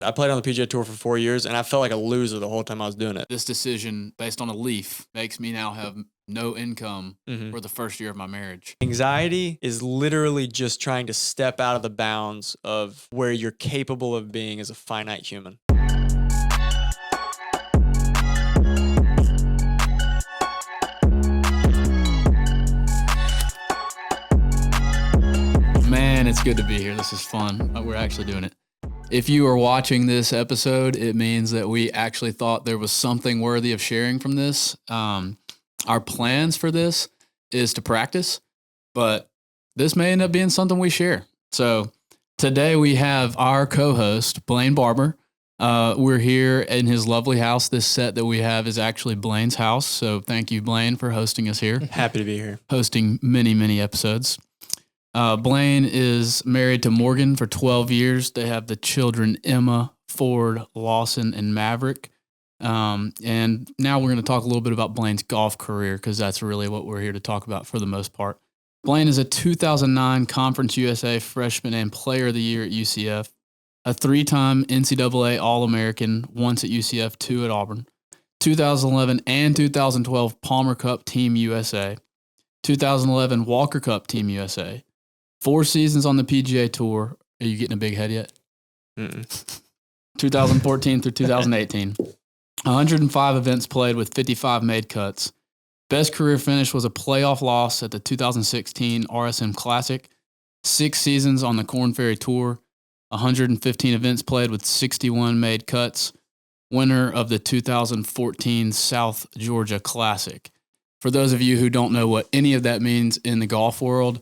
I played on the PGA Tour for 4 years, and I felt like a loser the whole time I was doing it. This decision based on a leaf makes me now have no income Mhm. for the first year of my marriage. Anxiety is literally just trying to step out of the bounds of where you're capable of being as a finite human. Man, it's good to be here. This is fun. We're actually doing it. If you are watching this episode, it means that we actually thought there was something worthy of sharing from this. Our plans for this is to practice, but this may end up being something we share. So today we have our co-host, Blayne Barber. We're here in his lovely house. This set that we have is actually Blayne's house. So thank you, Blayne, for hosting us here. Happy to be here. Hosting many, many episodes. Blayne is married to Morgan for 12 years. They have the children, Emma, Ford, Lawson, and Maverick. And now we're going to talk a little bit about Blayne's golf career because that's really what we're here to talk about for the most part. Blayne is a 2009 Conference USA Freshman and Player of the Year at UCF, a 3-time NCAA All-American, once at UCF, 2 at Auburn, 2011 and 2012 Palmer Cup Team USA, 2011 Walker Cup Team USA, 4 seasons on the PGA Tour. Are you getting a big head yet? 2014 through 2018. 105 events played with 55 made cuts. Best career finish was a playoff loss at the 2016 RSM Classic. 6 seasons on the Korn Ferry Tour. 115 events played with 61 made cuts. Winner of the 2014 South Georgia Classic. For those of you who don't know what any of that means in the golf world,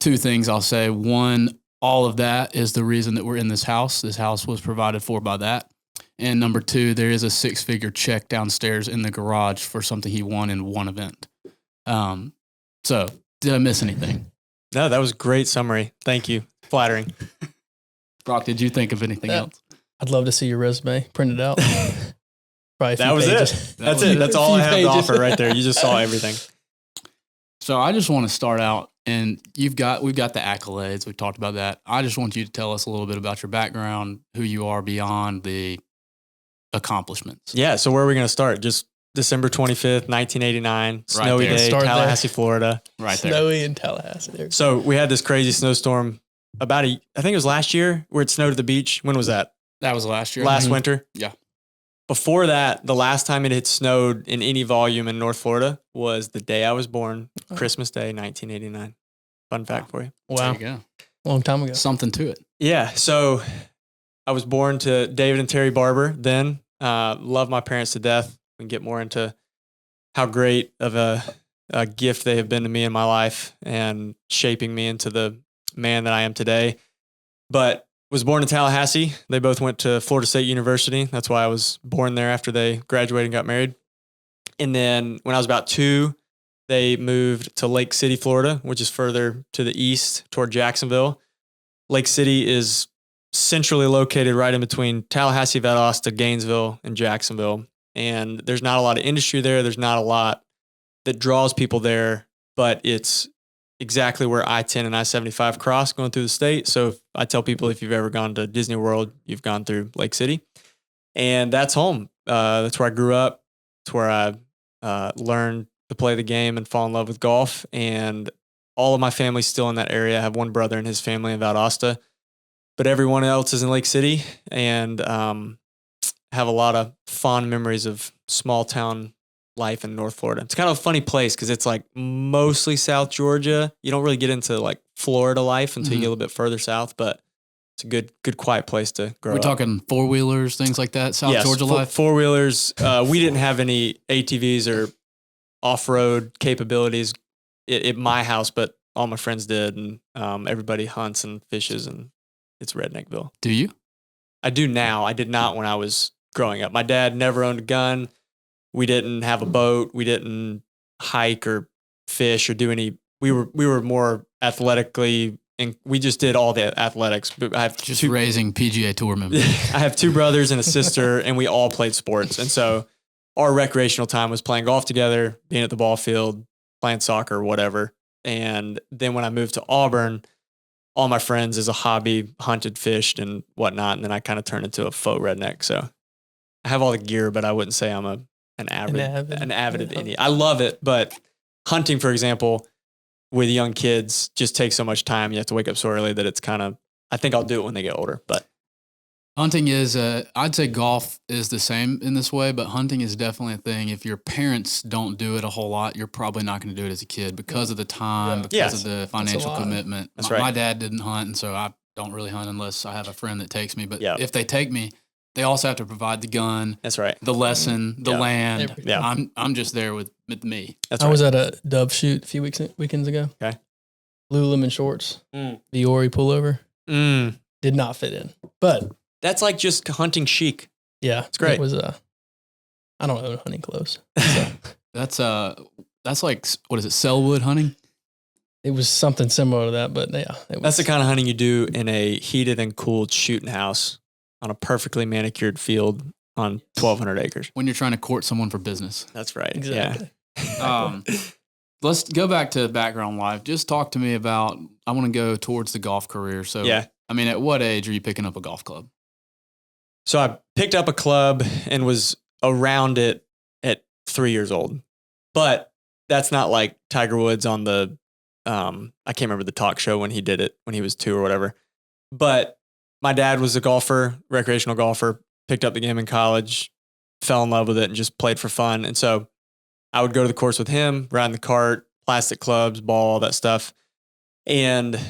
2 things I'll say. One, all of that is the reason that we're in this house. This house was provided for by that. And number 2, there is a 6-figure check downstairs in the garage for something he won in one event. So, did I miss anything? No, that was a great summary. Thank you. Flattering. Brock, did you think of anything else? I'd love to see your resume printed out. Probably That was it. That's it. That's all I have to offer right there. You just saw everything. So I just want to start out, and we've got the accolades. We talked about that. I just want you to tell us a little bit about your background, who you are beyond the accomplishments. Yeah. So where are we going to start? Just December 25th, 1989, snowy there. day, Start there. Tallahassee, Florida. Right there. Snowy in Tallahassee. There. So we had this crazy snowstorm I think it was last year where it snowed at the beach. When was that? That was last year. Last winter? Yeah. Before that, the last time it had snowed in any volume in North Florida was the day I was born, Christmas Day, 1989. Fun fact for you. There Wow. you go. Long time ago. Something to it. Yeah. So I was born to David and Terry Barber then. Love my parents to death. We can get more into how great of a gift they have been to me in my life and shaping me into the man that I am today. But was born in Tallahassee. They both went to Florida State University. That's why I was born there after they graduated and got married. And then when I was about 2, they moved to Lake City, Florida, which is further to the east toward Jacksonville. Lake City is centrally located right in between Tallahassee, Valdosta, Gainesville, and Jacksonville. And there's not a lot of industry there. There's not a lot that draws people there, but it's exactly where I-10 and I-75 cross going through the state. So I tell people, if you've ever gone to Disney World, you've gone through Lake City. And that's home. That's where I grew up. It's where I learned to play the game and fall in love with golf. And all of my family's still in that area. I have one brother and his family in Valdosta, but everyone else is in Lake City, and have a lot of fond memories of small town life in North Florida. It's kind of a funny place because it's like mostly South Georgia. You don't really get into like Florida life until you get a little bit further south, but it's a good quiet place to grow up. We're talking 4-wheelers, things like that, South Georgia life? 4-wheelers. We didn't have any ATVs or off-road capabilities at my house, but all my friends did, and everybody hunts and fishes, and it's Redneckville. Do you? I do now. I did not when I was growing up. My dad never owned a gun. We didn't have a boat. We didn't hike or fish or do any. We were more athletically, and we just did all the athletics. I have just raising PGA Tour members. I have 2 brothers and a sister, and we all played sports. And so our recreational time was playing golf together, being at the ball field, playing soccer, whatever. And then when I moved to Auburn, all my friends as a hobby hunted, fished, and whatnot. And then I kind of turned into a faux redneck. So I have all the gear, but I wouldn't say I'm an avid of any. I love it, but hunting, for example, with young kids just takes so much time. You have to wake up so early that it's kind of, I think I'll do it when they get older, but. Hunting is, I'd say golf is the same in this way, but hunting is definitely a thing. If your parents don't do it a whole lot, you're probably not going to do it as a kid because of the time, because of the financial commitment. That's right. My dad didn't hunt, and so I don't really hunt unless I have a friend that takes me. But if they take me, they also have to provide the gun. That's right. The lesson, the land. Everything. I'm just there with me. That's I right. was at a dove shoot a few weekends ago. Okay. Lululemon shorts, Viore pullover. Did not fit in, but that's like just hunting chic. Yeah, it's great. It was I don't own hunting clothes. So. That's like, what is it, Selwood hunting? It was something similar to that, but yeah. That's the kind of hunting you do in a heated and cooled shooting house on a perfectly manicured field on 1,200 acres. When you're trying to court someone for business. That's right. Exactly. Yeah. Let's go back to background life. Just talk to me about, I want to go towards the golf career. So, I mean, at what age are you picking up a golf club? So I picked up a club and was around it at 3 years old. But that's not like Tiger Woods on the, I can't remember the talk show when he did it, when he was 2 or whatever. But my dad was a golfer, recreational golfer, picked up the game in college, fell in love with it and just played for fun. And so I would go to the course with him, ride in the cart, plastic clubs, ball, all that stuff. And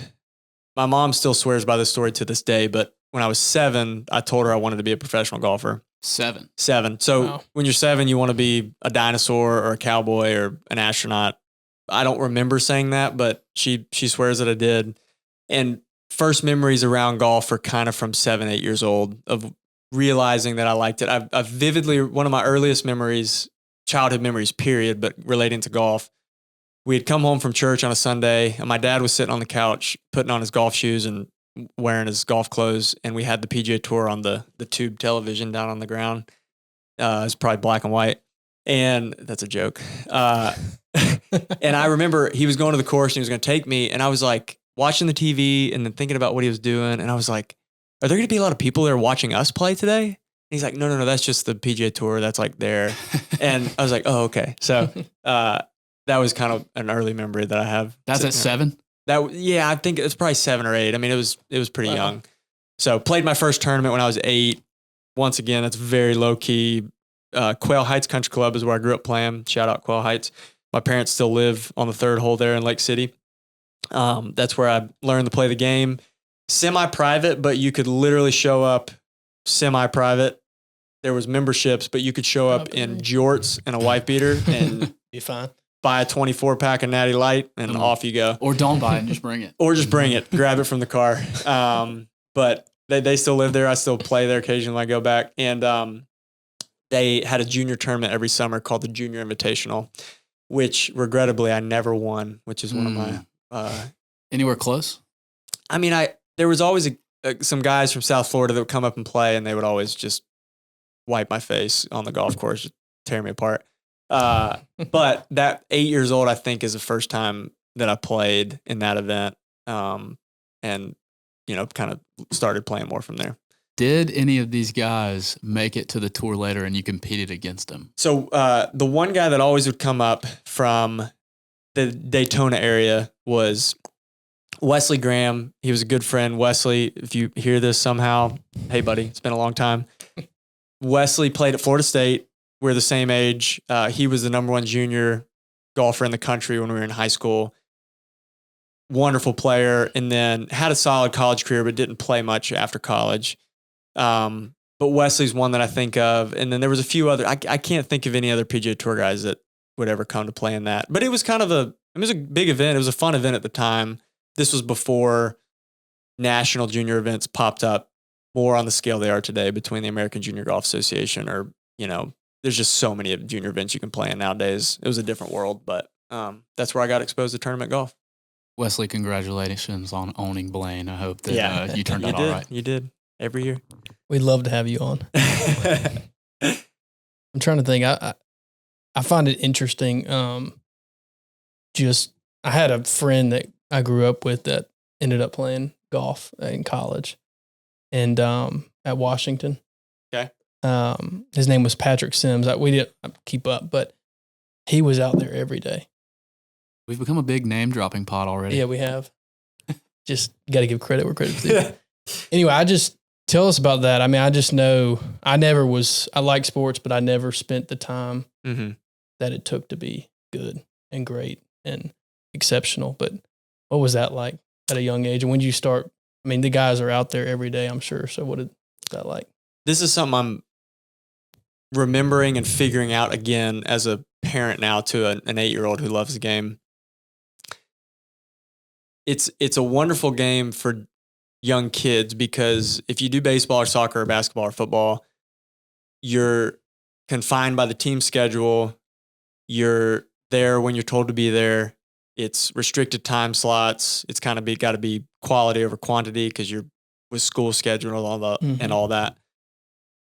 my mom still swears by this story to this day, but when I was 7, I told her I wanted to be a professional golfer. 7. So when you're 7, you want to be a dinosaur or a cowboy or an astronaut. I don't remember saying that, but she swears that I did. And first memories around golf are kind of from 7, 8 years old of realizing that I liked it. I've vividly, one of my earliest memories, childhood memories, period, but relating to golf. We had come home from church on a Sunday and my dad was sitting on the couch, putting on his golf shoes and wearing his golf clothes. And we had the PGA Tour on the tube television down on the ground. It's probably black and white. And that's a joke. And I remember he was going to the course and he was going to take me. And I was like watching the TV and then thinking about what he was doing. And I was like, are there going to be a lot of people there watching us play today? And he's like, no, that's just the PGA Tour. That's like there. And I was like, oh, okay. So that was kind of an early memory that I have. That's at 7? I think it's probably 7 or 8. I mean, it was pretty young. So played my first tournament when I was 8. Once again, that's very low key. Quail Heights Country Club is where I grew up playing. Shout out Quail Heights. My parents still live on the 3rd hole there in Lake City. That's where I learned to play the game. Semi-private, but you could literally show up semi-private. There was memberships, but you could show up in jorts and a wife beater and be fine. Buy a 24-pack of Natty Light and off you go. Or don't buy it and just bring it. Or just bring it. Grab it from the car. But they still live there. I still play there occasionally when I go back. And they had a junior tournament every summer called the Junior Invitational, which regrettably I never won, which is one of my... Anywhere close? I mean, there was always some guys from South Florida that would come up and play, and they would always just wipe my face on the golf course, just tear me apart. But that 8 years old, I think, is the first time that I played in that event. And, kind of started playing more from there. Did any of these guys make it to the tour later and you competed against them? So, the one guy that always would come up from the Daytona area was Wesley Graham. He was a good friend. Wesley, if you hear this somehow, hey buddy, it's been a long time. Wesley played at Florida State. We're the same age. He was the number 1 junior golfer in the country when we were in high school. Wonderful player. And then had a solid college career, but didn't play much after college. But Wesley's one that I think of. And then there was a few other, I can't think of any other PGA Tour guys that would ever come to play in that. But it was kind of it was a big event. It was a fun event at the time. This was before national junior events popped up more on the scale they are today between the American Junior Golf Association or, there's just so many junior events you can play in nowadays. It was a different world, but that's where I got exposed to tournament golf. Wesley, congratulations on owning Blayne. I hope that you turned out all right. You did every year. We'd love to have you on. I'm trying to think. I find it interesting. I had a friend that I grew up with that ended up playing golf in college, and at Washington. Okay. His name was Patrick Sims. We didn't keep up, but he was out there every day. We've become a big name dropping pot already. Yeah, we have. Just got to give credit where credit's due. Anyway, tell us about that. I mean, I just know I like sports, but I never spent the time that it took to be good and great and exceptional. But what was that like at a young age? And when did you start? I mean, the guys are out there every day, I'm sure. So what is that like? This is something I'm remembering and figuring out again as a parent now to an 8-year-old who loves the game. It's a wonderful game for young kids because if you do baseball or soccer or basketball or football, you're confined by the team schedule. You're there when you're told to be there. It's restricted time slots. It's kind of got to be quality over quantity because you're with school schedule and all that. And all that.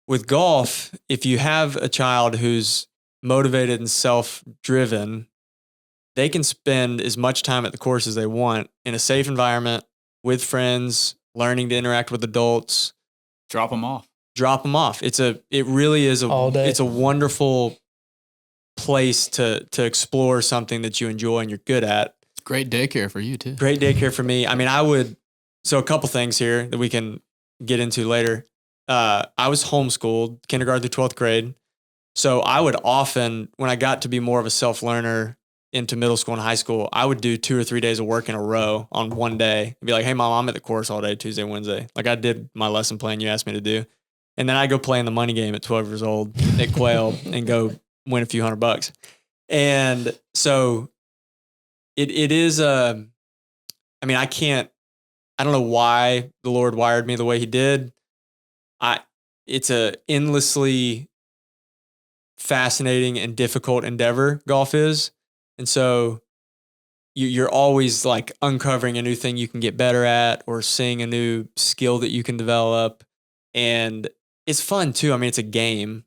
With golf, if you have a child who's motivated and self-driven, they can spend as much time at the course as they want in a safe environment with friends, learning to interact with adults. Drop them off. It really is all day. It's a wonderful place to explore something that you enjoy and you're good at. Great daycare for you too. Great daycare for me. I mean, so a couple things here that we can get into later. I was homeschooled kindergarten through 12th grade. So I would often, when I got to be more of a self-learner into middle school and high school, I would do 2 or 3 days of work in a row on one day. I'd be like, hey, Mom, I'm at the course all day, Tuesday, Wednesday. Like I did my lesson plan you asked me to do. And then I go play in the money game at 12 years old at Quail and go win a few $100. And so it is I mean, I don't know why the Lord wired me the way he did. It's a endlessly fascinating and difficult endeavor, golf is. And so you're always like uncovering a new thing you can get better at or seeing a new skill that you can develop. And it's fun too. I mean, it's a game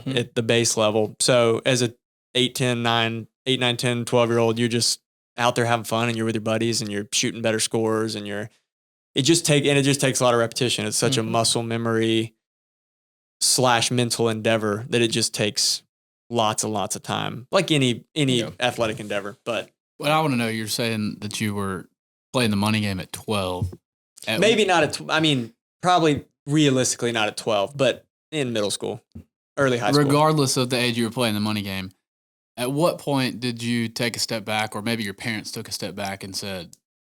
at the base level. So as a 8, 9, 10, 12-year-old, you're just out there having fun and you're with your buddies and you're shooting better scores and it just takes a lot of repetition. It's such a muscle memory / mental endeavor that it just takes lots and lots of time, like any athletic endeavor. But what I want to know, you're saying that you were playing the money game at 12. Maybe not at, I mean, probably realistically not at 12, but in middle school, early high school. Regardless of the age you were playing the money game, at what point did you take a step back, or maybe your parents took a step back and said,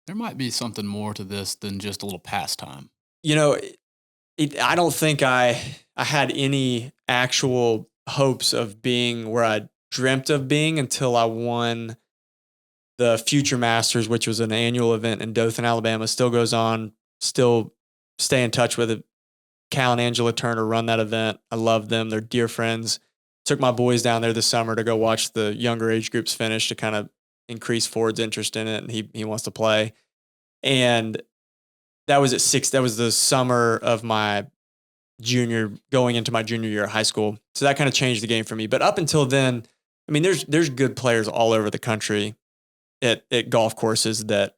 there might be something more to this than just a little pastime? You know, I don't think I had any actual hopes of being where I dreamt of being until I won the Future Masters, which was an annual event in Dothan, Alabama. Still goes on, still stay in touch with it. Cal and Angela Turner run that event. I love them. They're dear friends. Took my boys down there this summer to go watch the younger age groups finish to kind of increase Ford's interest in it. And he wants to play. And that was at 6. That was the summer of my going into my junior year of high school. So that kind of changed the game for me. But up until then, I mean, there's good players all over the country at golf courses that,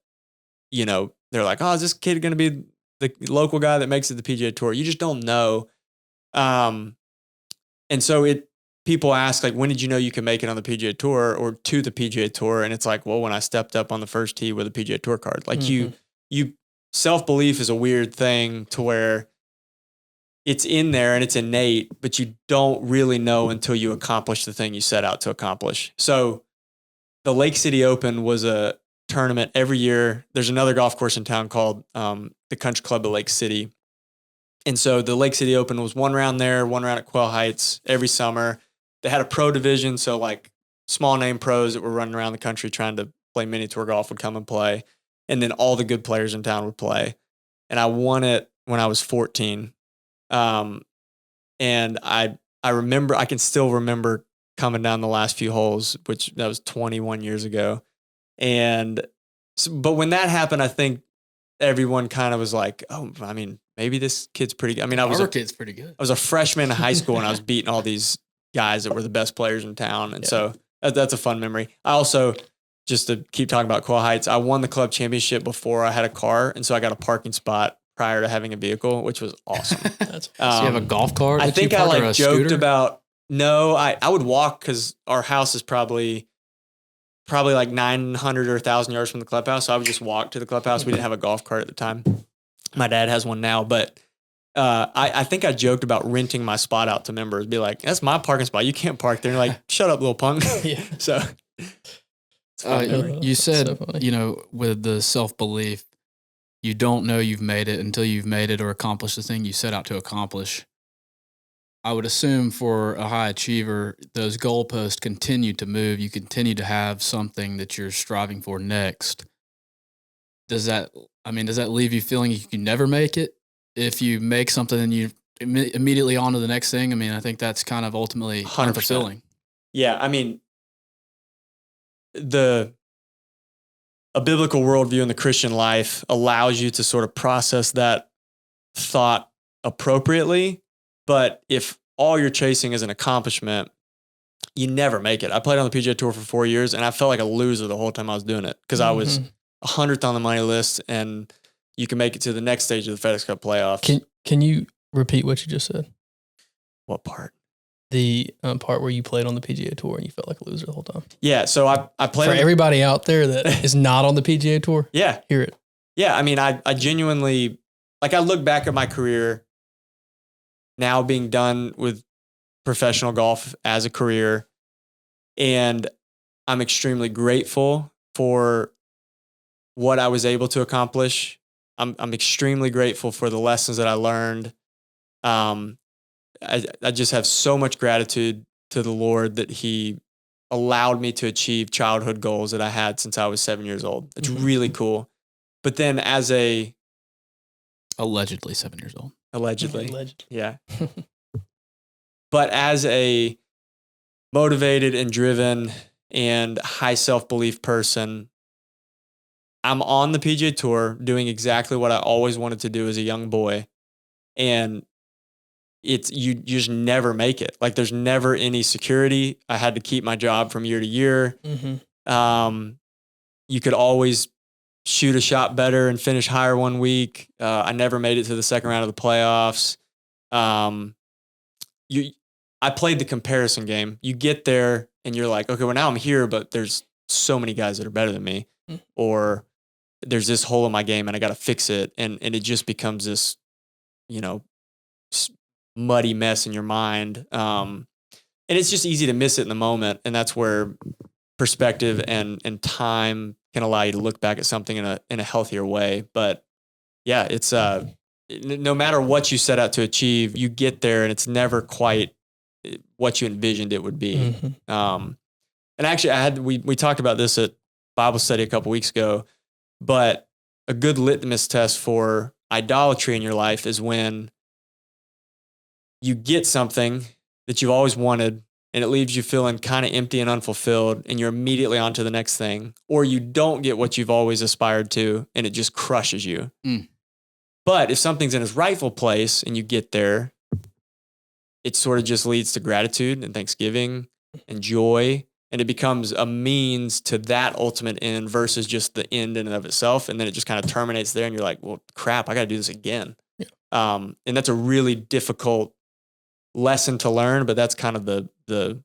you know, they're like, oh, is this kid going to be the local guy that makes it the PGA Tour? You just don't know. And so people ask, like, when did you know you could make it on the PGA Tour or to the PGA Tour? And it's like, well, when I stepped up on the first tee with a PGA Tour card. Like you self-belief is a weird thing to where it's in there and it's innate, but you don't really know until you accomplish the thing you set out to accomplish. So the Lake City Open was a tournament every year. There's another golf course in town called the Country Club of Lake City. And so the Lake City Open was one round there, one round at Quail Heights every summer. They had a pro division, so like small name pros that were running around the country trying to play mini tour golf would come and play. And then all the good players in town would play. And I won it when I was 14. And I remember, I can still remember coming down the last few holes, which that was 21 years ago. And but when that happened, I think everyone kind of was like, oh, I mean, maybe this kid's pretty good. I mean, kid's pretty good. I was a freshman in high school and I was beating all these guys that were the best players in town. And so that's a fun memory. I also just to keep talking about Quail Heights, I won the club championship before I had a car. And so I got a parking spot prior to having a vehicle, which was awesome. That's So you have a golf cart? I think I like joked about, no, I would walk because our house is probably like 900 or 1,000 yards from the clubhouse. So I would just walk to the clubhouse. We didn't have a golf cart at the time. My dad has one now, but I think I joked about renting my spot out to members. Be like, that's my parking spot. You can't park there. And like, shut up, little punk. Yeah. So you said, so funny. you know, with the self-belief, you don't know you've made it until you've made it or accomplished the thing you set out to accomplish. I would assume for a high achiever, those goalposts continue to move. You continue to have something that you're striving for next. Does that leave you feeling you can never make it? If you make something and you immediately on to the next thing, I mean, I think that's kind of ultimately 100%. unfulfilling. Yeah, I mean, a biblical worldview in the Christian life allows you to sort of process that thought appropriately. But if all you're chasing is an accomplishment, you never make it. I played on the PGA Tour for 4 years, and I felt like a loser the whole time I was doing it because I was 100th on the money list, and you can make it to the next stage of the FedEx Cup playoffs. Can you repeat what you just said? What part? The part where you played on the PGA Tour and you felt like a loser the whole time. Yeah, so I played For everybody out there that is not on the PGA Tour, yeah, hear it. Yeah, I mean, I genuinely, like, I look back at my career now being done with professional golf as a career, and I'm extremely grateful for what I was able to accomplish. I'm extremely grateful for the lessons that I learned. I just have so much gratitude to the Lord that He allowed me to achieve childhood goals that I had since I was 7 years old. It's really cool. But then as Allegedly 7 years old. Allegedly. Yeah. But as a motivated and driven and high self-belief person, I'm on the PGA Tour doing exactly what I always wanted to do as a young boy. And you just never make it. Like, there's never any security. I had to keep my job from year to year. You could always shoot a shot better and finish higher one week. I never made it to the second round of the playoffs. I played the comparison game. You get there and you're like, okay, well, now I'm here, but there's so many guys that are better than me, or there's this hole in my game and I got to fix it. And it just becomes this, muddy mess in your mind. And it's just easy to miss it in the moment. And that's where perspective and time can allow you to look back at something in a healthier way. But yeah, it's no matter what you set out to achieve, you get there and it's never quite what you envisioned it would be. And actually we talked about this at Bible study a couple weeks ago, but a good litmus test for idolatry in your life is when you get something that you've always wanted and it leaves you feeling kind of empty and unfulfilled, and you're immediately on to the next thing, or you don't get what you've always aspired to and it just crushes you. But if something's in its rightful place and you get there, it sort of just leads to gratitude and thanksgiving and joy, and it becomes a means to that ultimate end versus just the end in and of itself. And then it just kind of terminates there and you're like, well, crap, I got to do this again. Yeah. And that's a really difficult lesson to learn, but that's kind of the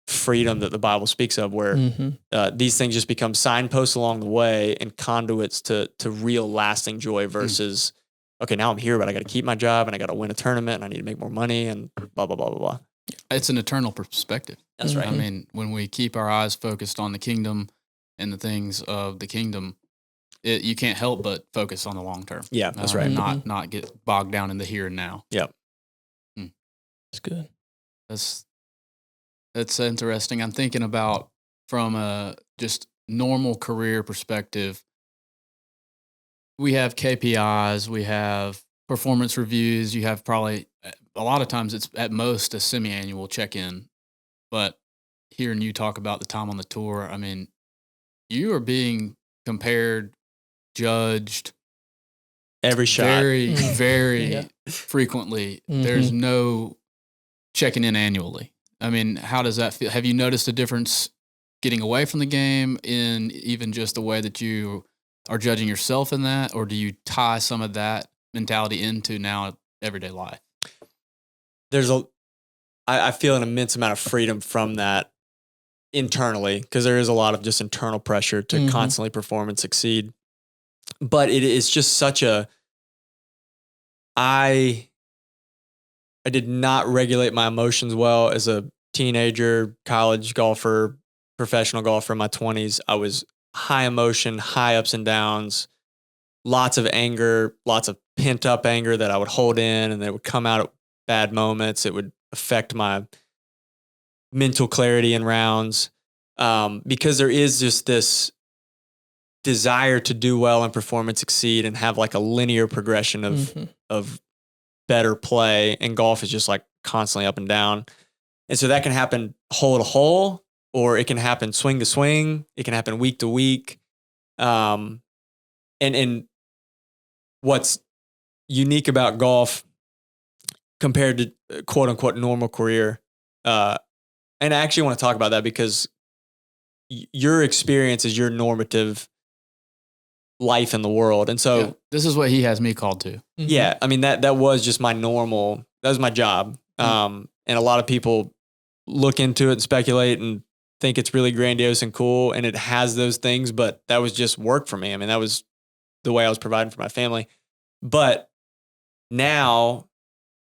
freedom that the Bible speaks of, where these things just become signposts along the way and conduits to real lasting joy versus, okay, now I'm here, but I got to keep my job and I got to win a tournament and I need to make more money and blah, blah, blah, blah, blah. It's an eternal perspective. That's right. I mean, when we keep our eyes focused on the kingdom and the things of the kingdom, you can't help but focus on the long term. Yeah, that's right. Not get bogged down in the here and now. Yep. That's good. That's interesting. I'm thinking about from a just normal career perspective. We have KPIs, we have performance reviews. You have probably a lot of times it's at most a semi-annual check-in. But hearing you talk about the time on the tour, I mean, you are being compared, judged every shot, very frequently. There's no checking in annually. I mean, how does that feel? Have you noticed a difference getting away from the game, in even just the way that you are judging yourself in that, or do you tie some of that mentality into now everyday life? I feel an immense amount of freedom from that internally, because there is a lot of just internal pressure to constantly perform and succeed. But it is just such I did not regulate my emotions well as a teenager, college golfer, professional golfer in my 20s. I was high emotion, high ups and downs, lots of anger, lots of pent up anger that I would hold in, and it would come out at bad moments. It would affect my mental clarity in rounds, because there is just this desire to do well and perform and succeed and have like a linear progression of better play. And golf is just like constantly up and down. And so that can happen hole to hole, or it can happen swing to swing. It can happen week to week. And what's unique about golf compared to quote unquote normal career, and I actually want to talk about that because your experience is your normative life in the world. And so this is what he has me called to. Yeah. I mean, that was just my normal, that was my job. And a lot of people look into it and speculate and think it's really grandiose and cool, and it has those things, but that was just work for me. I mean, that was the way I was providing for my family. But now,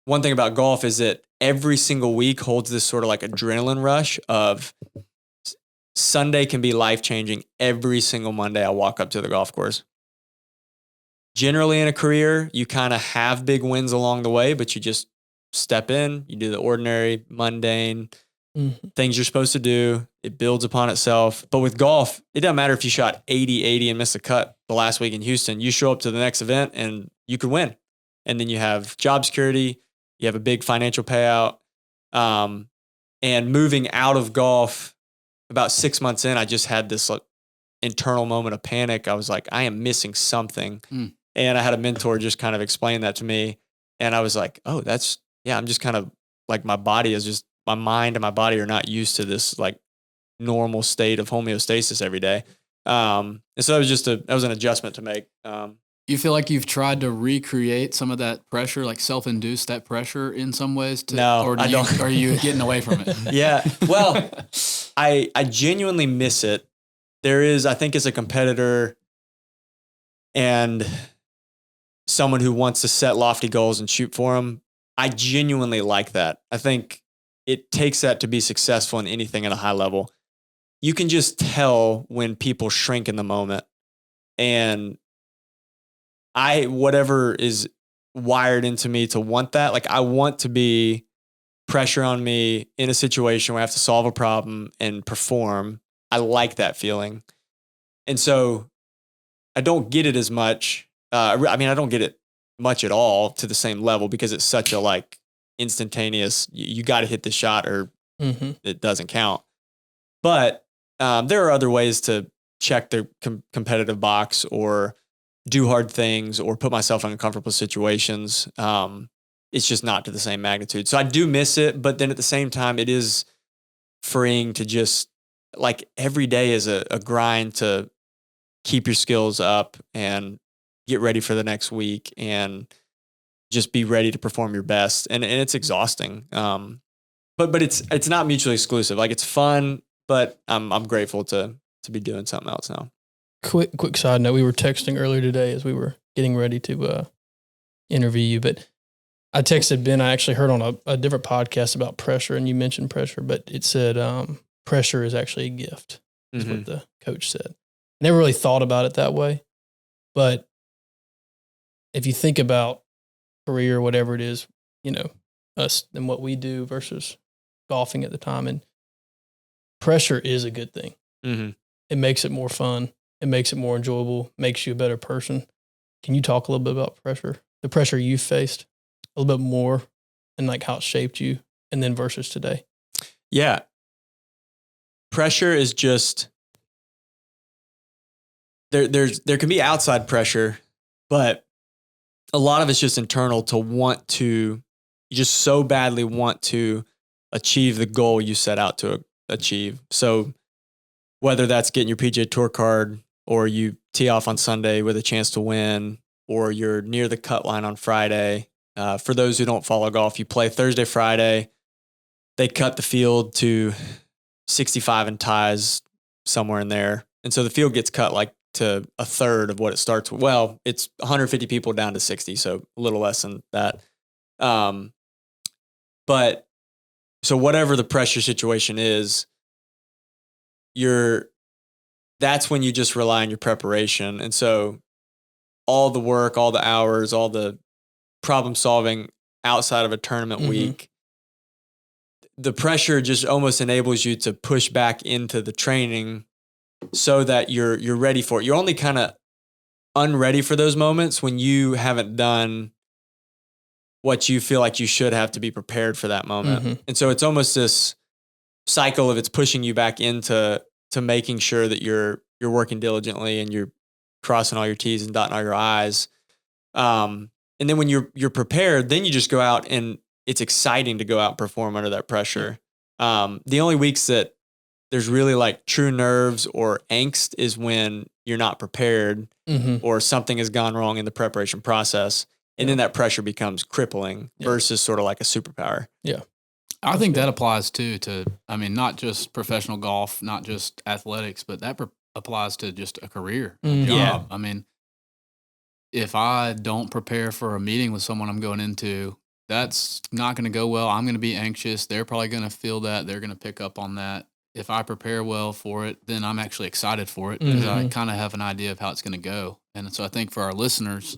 one thing about golf is that every single week holds this sort of like adrenaline rush of Sunday can be life-changing. Every single Monday I walk up to the golf course. Generally in a career, you kind of have big wins along the way, but you just step in, you do the ordinary, mundane things you're supposed to do. It builds upon itself. But with golf, it doesn't matter if you shot 80 and missed a cut the last week in Houston. You show up to the next event and you could win. And then you have job security, you have a big financial payout. And moving out of golf, about 6 months in, I just had this internal moment of panic. I was like, I am missing something. And I had a mentor just kind of explain that to me. And I was like, oh, I'm just kind of like, my mind and my body are not used to this like normal state of homeostasis every day. And so that was an adjustment to make. You feel like you've tried to recreate some of that pressure, like self-induce that pressure in some ways? No, or I don't. Are you getting away from it? Yeah. Well, I genuinely miss it. I think as a competitor and someone who wants to set lofty goals and shoot for them, I genuinely like that. I think it takes that to be successful in anything at a high level. You can just tell when people shrink in the moment. And whatever is wired into me to want that, like I want to be pressure on me in a situation where I have to solve a problem and perform. I like that feeling. And so I don't get it as much. I don't get it much at all to the same level because it's such a like instantaneous, you got to hit the shot or it doesn't count. But there are other ways to check the competitive box or do hard things or put myself in uncomfortable situations. It's just not to the same magnitude. So I do miss it, but then at the same time, it is freeing to just like every day is a grind to keep your skills up and get ready for the next week and just be ready to perform your best. And it's exhausting. But it's not mutually exclusive. Like it's fun, but I'm grateful to be doing something else now. Quick side note. We were texting earlier today as we were getting ready to interview you, but I texted Ben. I actually heard on a different podcast about pressure, and you mentioned pressure, but it said pressure is actually a gift, is what the coach said. Never really thought about it that way, but if you think about career, whatever it is, us and what we do versus golfing at the time, and pressure is a good thing. It makes it more fun. It makes it more enjoyable, makes you a better person. Can you talk a little bit about pressure, the pressure you faced a little bit more and like how it shaped you and then versus today? Yeah. Pressure is just, there can be outside pressure, but a lot of it's just internal you just so badly want to achieve the goal you set out to achieve. So whether that's getting your PGA Tour card or you tee off on Sunday with a chance to win, or you're near the cut line on Friday. For those who don't follow golf, you play Thursday, Friday. They cut the field to 65 and ties somewhere in there. And so the field gets cut like to a third of what it starts with. Well, it's 150 people down to 60, so a little less than that. But so whatever the pressure situation is, that's when you just rely on your preparation. And so all the work, all the hours, all the problem solving outside of a tournament week, the pressure just almost enables you to push back into the training so that you're ready for it. You're only kind of unready for those moments when you haven't done what you feel like you should have to be prepared for that moment. And so it's almost this cycle of it's pushing you back into making sure that you're working diligently and you're crossing all your T's and dotting all your I's. And then when you're prepared, then you just go out and it's exciting to go out and perform under that pressure. The only weeks that there's really like true nerves or angst is when you're not prepared or something has gone wrong in the preparation process. And then that pressure becomes crippling versus sort of like a superpower. Yeah. I think that applies too not just professional golf, not just athletics, but that applies to just a career, a job. Yeah. I mean, if I don't prepare for a meeting with someone I'm going into, that's not going to go well. I'm going to be anxious. They're probably going to feel that. They're going to pick up on that. If I prepare well for it, then I'm actually excited for it because I kind of have an idea of how it's going to go. And so I think for our listeners,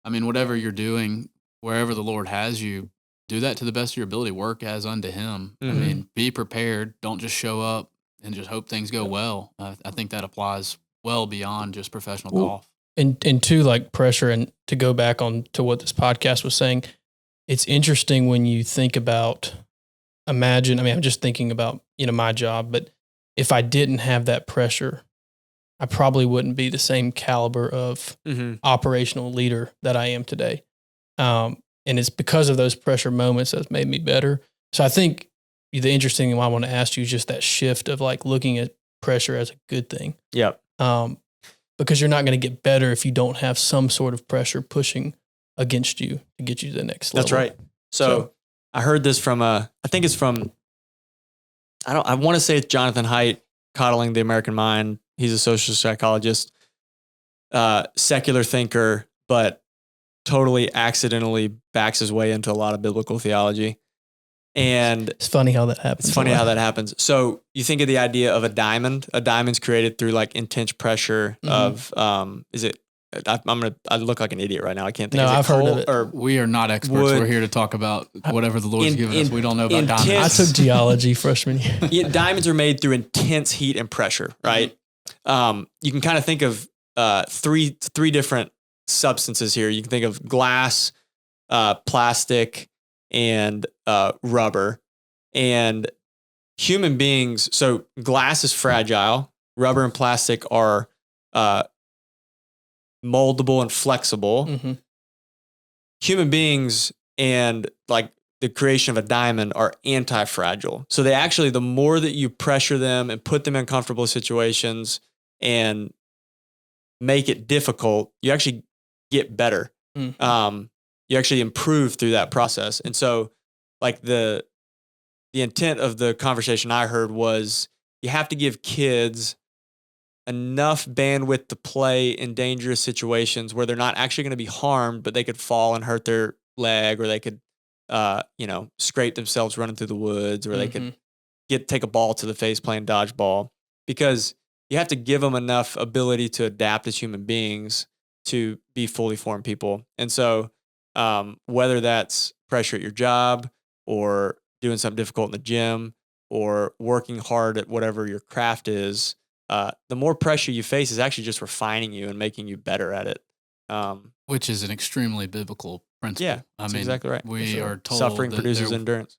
whatever you're doing, wherever the Lord has you, do that to the best of your ability. Work as unto Him. Be prepared. Don't just show up and just hope things go well. I think that applies well beyond just professional golf. And to like pressure, and to go back on to what this podcast was saying, it's interesting when you think about, I'm just thinking about, my job, but if I didn't have that pressure, I probably wouldn't be the same caliber of operational leader that I am today. And it's because of those pressure moments that's made me better. So I think the interesting thing I want to ask you is just that shift of like looking at pressure as a good thing. Yep. Because you're not going to get better if you don't have some sort of pressure pushing against you to get you to the next level. That's right. So I heard this from I want to say it's Jonathan Haidt, Coddling the American Mind. He's a social psychologist, secular thinker, but totally accidentally backs his way into a lot of biblical theology. And it's funny how that happens. So you think of the idea of a diamond. A diamond's created through like intense pressure of, I look like an idiot right now. I can't think of it. I've heard of it. Or we are not experts. We're here to talk about whatever the Lord's given us. We don't know about diamonds. I took geology freshman year. Diamonds are made through intense heat and pressure, right? You can kind of think of three different substances here. You can think of glass, plastic, and rubber. And human beings, so glass is fragile. Rubber and plastic are moldable and flexible. Human beings and like the creation of a diamond are anti-fragile. So they actually, the more that you pressure them and put them in comfortable situations and make it difficult, you actually get better. You actually improve through that process. And so like the intent of the conversation I heard was you have to give kids enough bandwidth to play in dangerous situations where they're not actually going to be harmed, but they could fall and hurt their leg, or they could, scrape themselves running through the woods, or they could take a ball to the face playing dodgeball, because you have to give them enough ability to adapt as human beings to be fully formed people. And so whether that's pressure at your job or doing something difficult in the gym or working hard at whatever your craft is, the more pressure you face is actually just refining you and making you better at it. Which is an extremely biblical principle. Yeah, that's exactly right. We are told suffering produces endurance.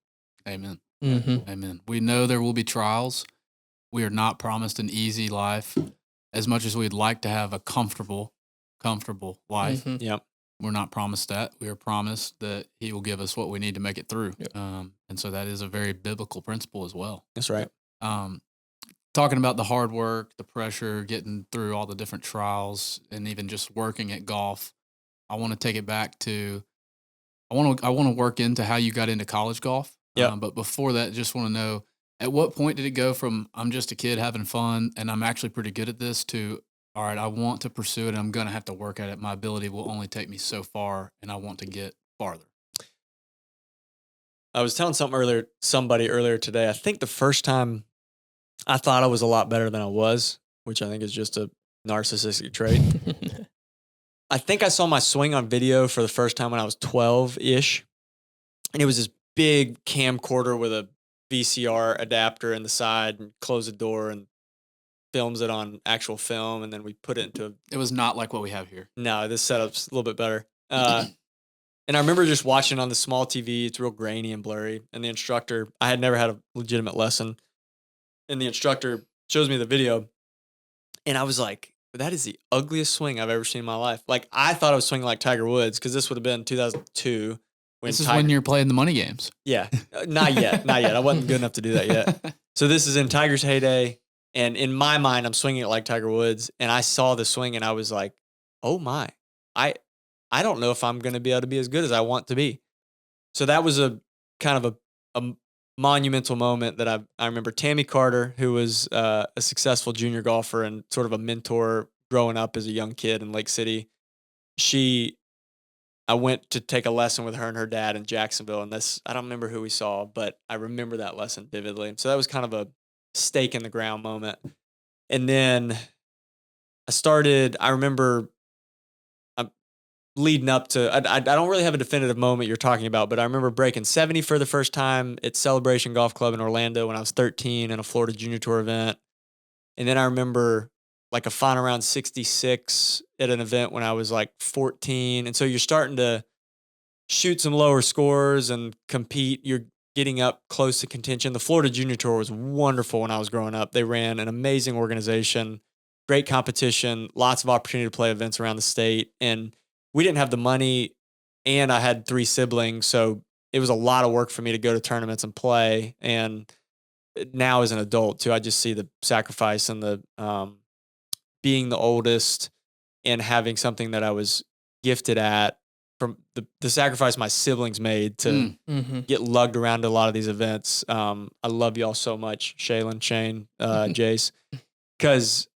Amen. Amen. We know there will be trials. We are not promised an easy life. As much as we'd like to have a comfortable life, we're not promised that. We are promised that He will give us what we need to make it through. And so that is a very biblical principle as well. That's right. talking about the hard work, the pressure, getting through all the different trials, and even just working at golf, I want to take it back to I want to work into how you got into college golf. Yeah. But before that, just want to know, at what point did it go from I'm just a kid having fun and I'm actually pretty good at this to, all right, I want to pursue it and I'm going to have to work at it. My ability will only take me so far and I want to get farther. I was telling somebody earlier today, I think the first time I thought I was a lot better than I was, which I think is just a narcissistic trait. I think I saw my swing on video for the first time when I was 12-ish. And it was this big camcorder with a VCR adapter in the side, and close the door and films it on actual film. And then we put it into It was not like what we have here. No, this setup's a little bit better. And I remember just watching on the small TV. It's real grainy and blurry. And the instructor, I had never had a legitimate lesson. And the instructor shows me the video. And I was like, that is the ugliest swing I've ever seen in my life. Like, I thought I was swinging like Tiger Woods, because this would have been 2002. This is when you're playing the money games. Yeah. Not yet. Not yet. I wasn't good enough to do that yet. So this is in Tiger's heyday. And in my mind, I'm swinging it like Tiger Woods. And I saw the swing and I was like, oh my, I don't know if I'm going to be able to be as good as I want to be. So that was a kind of a monumental moment that I remember. Tammy Carter, who was a successful junior golfer and sort of a mentor growing up as a young kid in Lake City. I went to take a lesson with her and her dad in Jacksonville, and I don't remember who we saw, but I remember that lesson vividly. So that was kind of a stake in the ground moment. And then I remember leading up to, I don't really have a definitive moment you're talking about, but I remember breaking 70 for the first time at Celebration Golf Club in Orlando when I was 13 in a Florida Junior Tour event. And then I remember like a final round 66 at an event when I was like 14. And so you're starting to shoot some lower scores and compete. You're getting up close to contention. The Florida Junior Tour was wonderful when I was growing up. They ran an amazing organization, great competition, lots of opportunity to play events around the state. And we didn't have the money, and I had 3 siblings, so it was a lot of work for me to go to tournaments and play. And now as an adult too, I just see the sacrifice and the being the oldest and having something that I was gifted at, from the sacrifice my siblings made to get lugged around to a lot of these events. I love y'all so much, Shaylin, Shane, Jace, because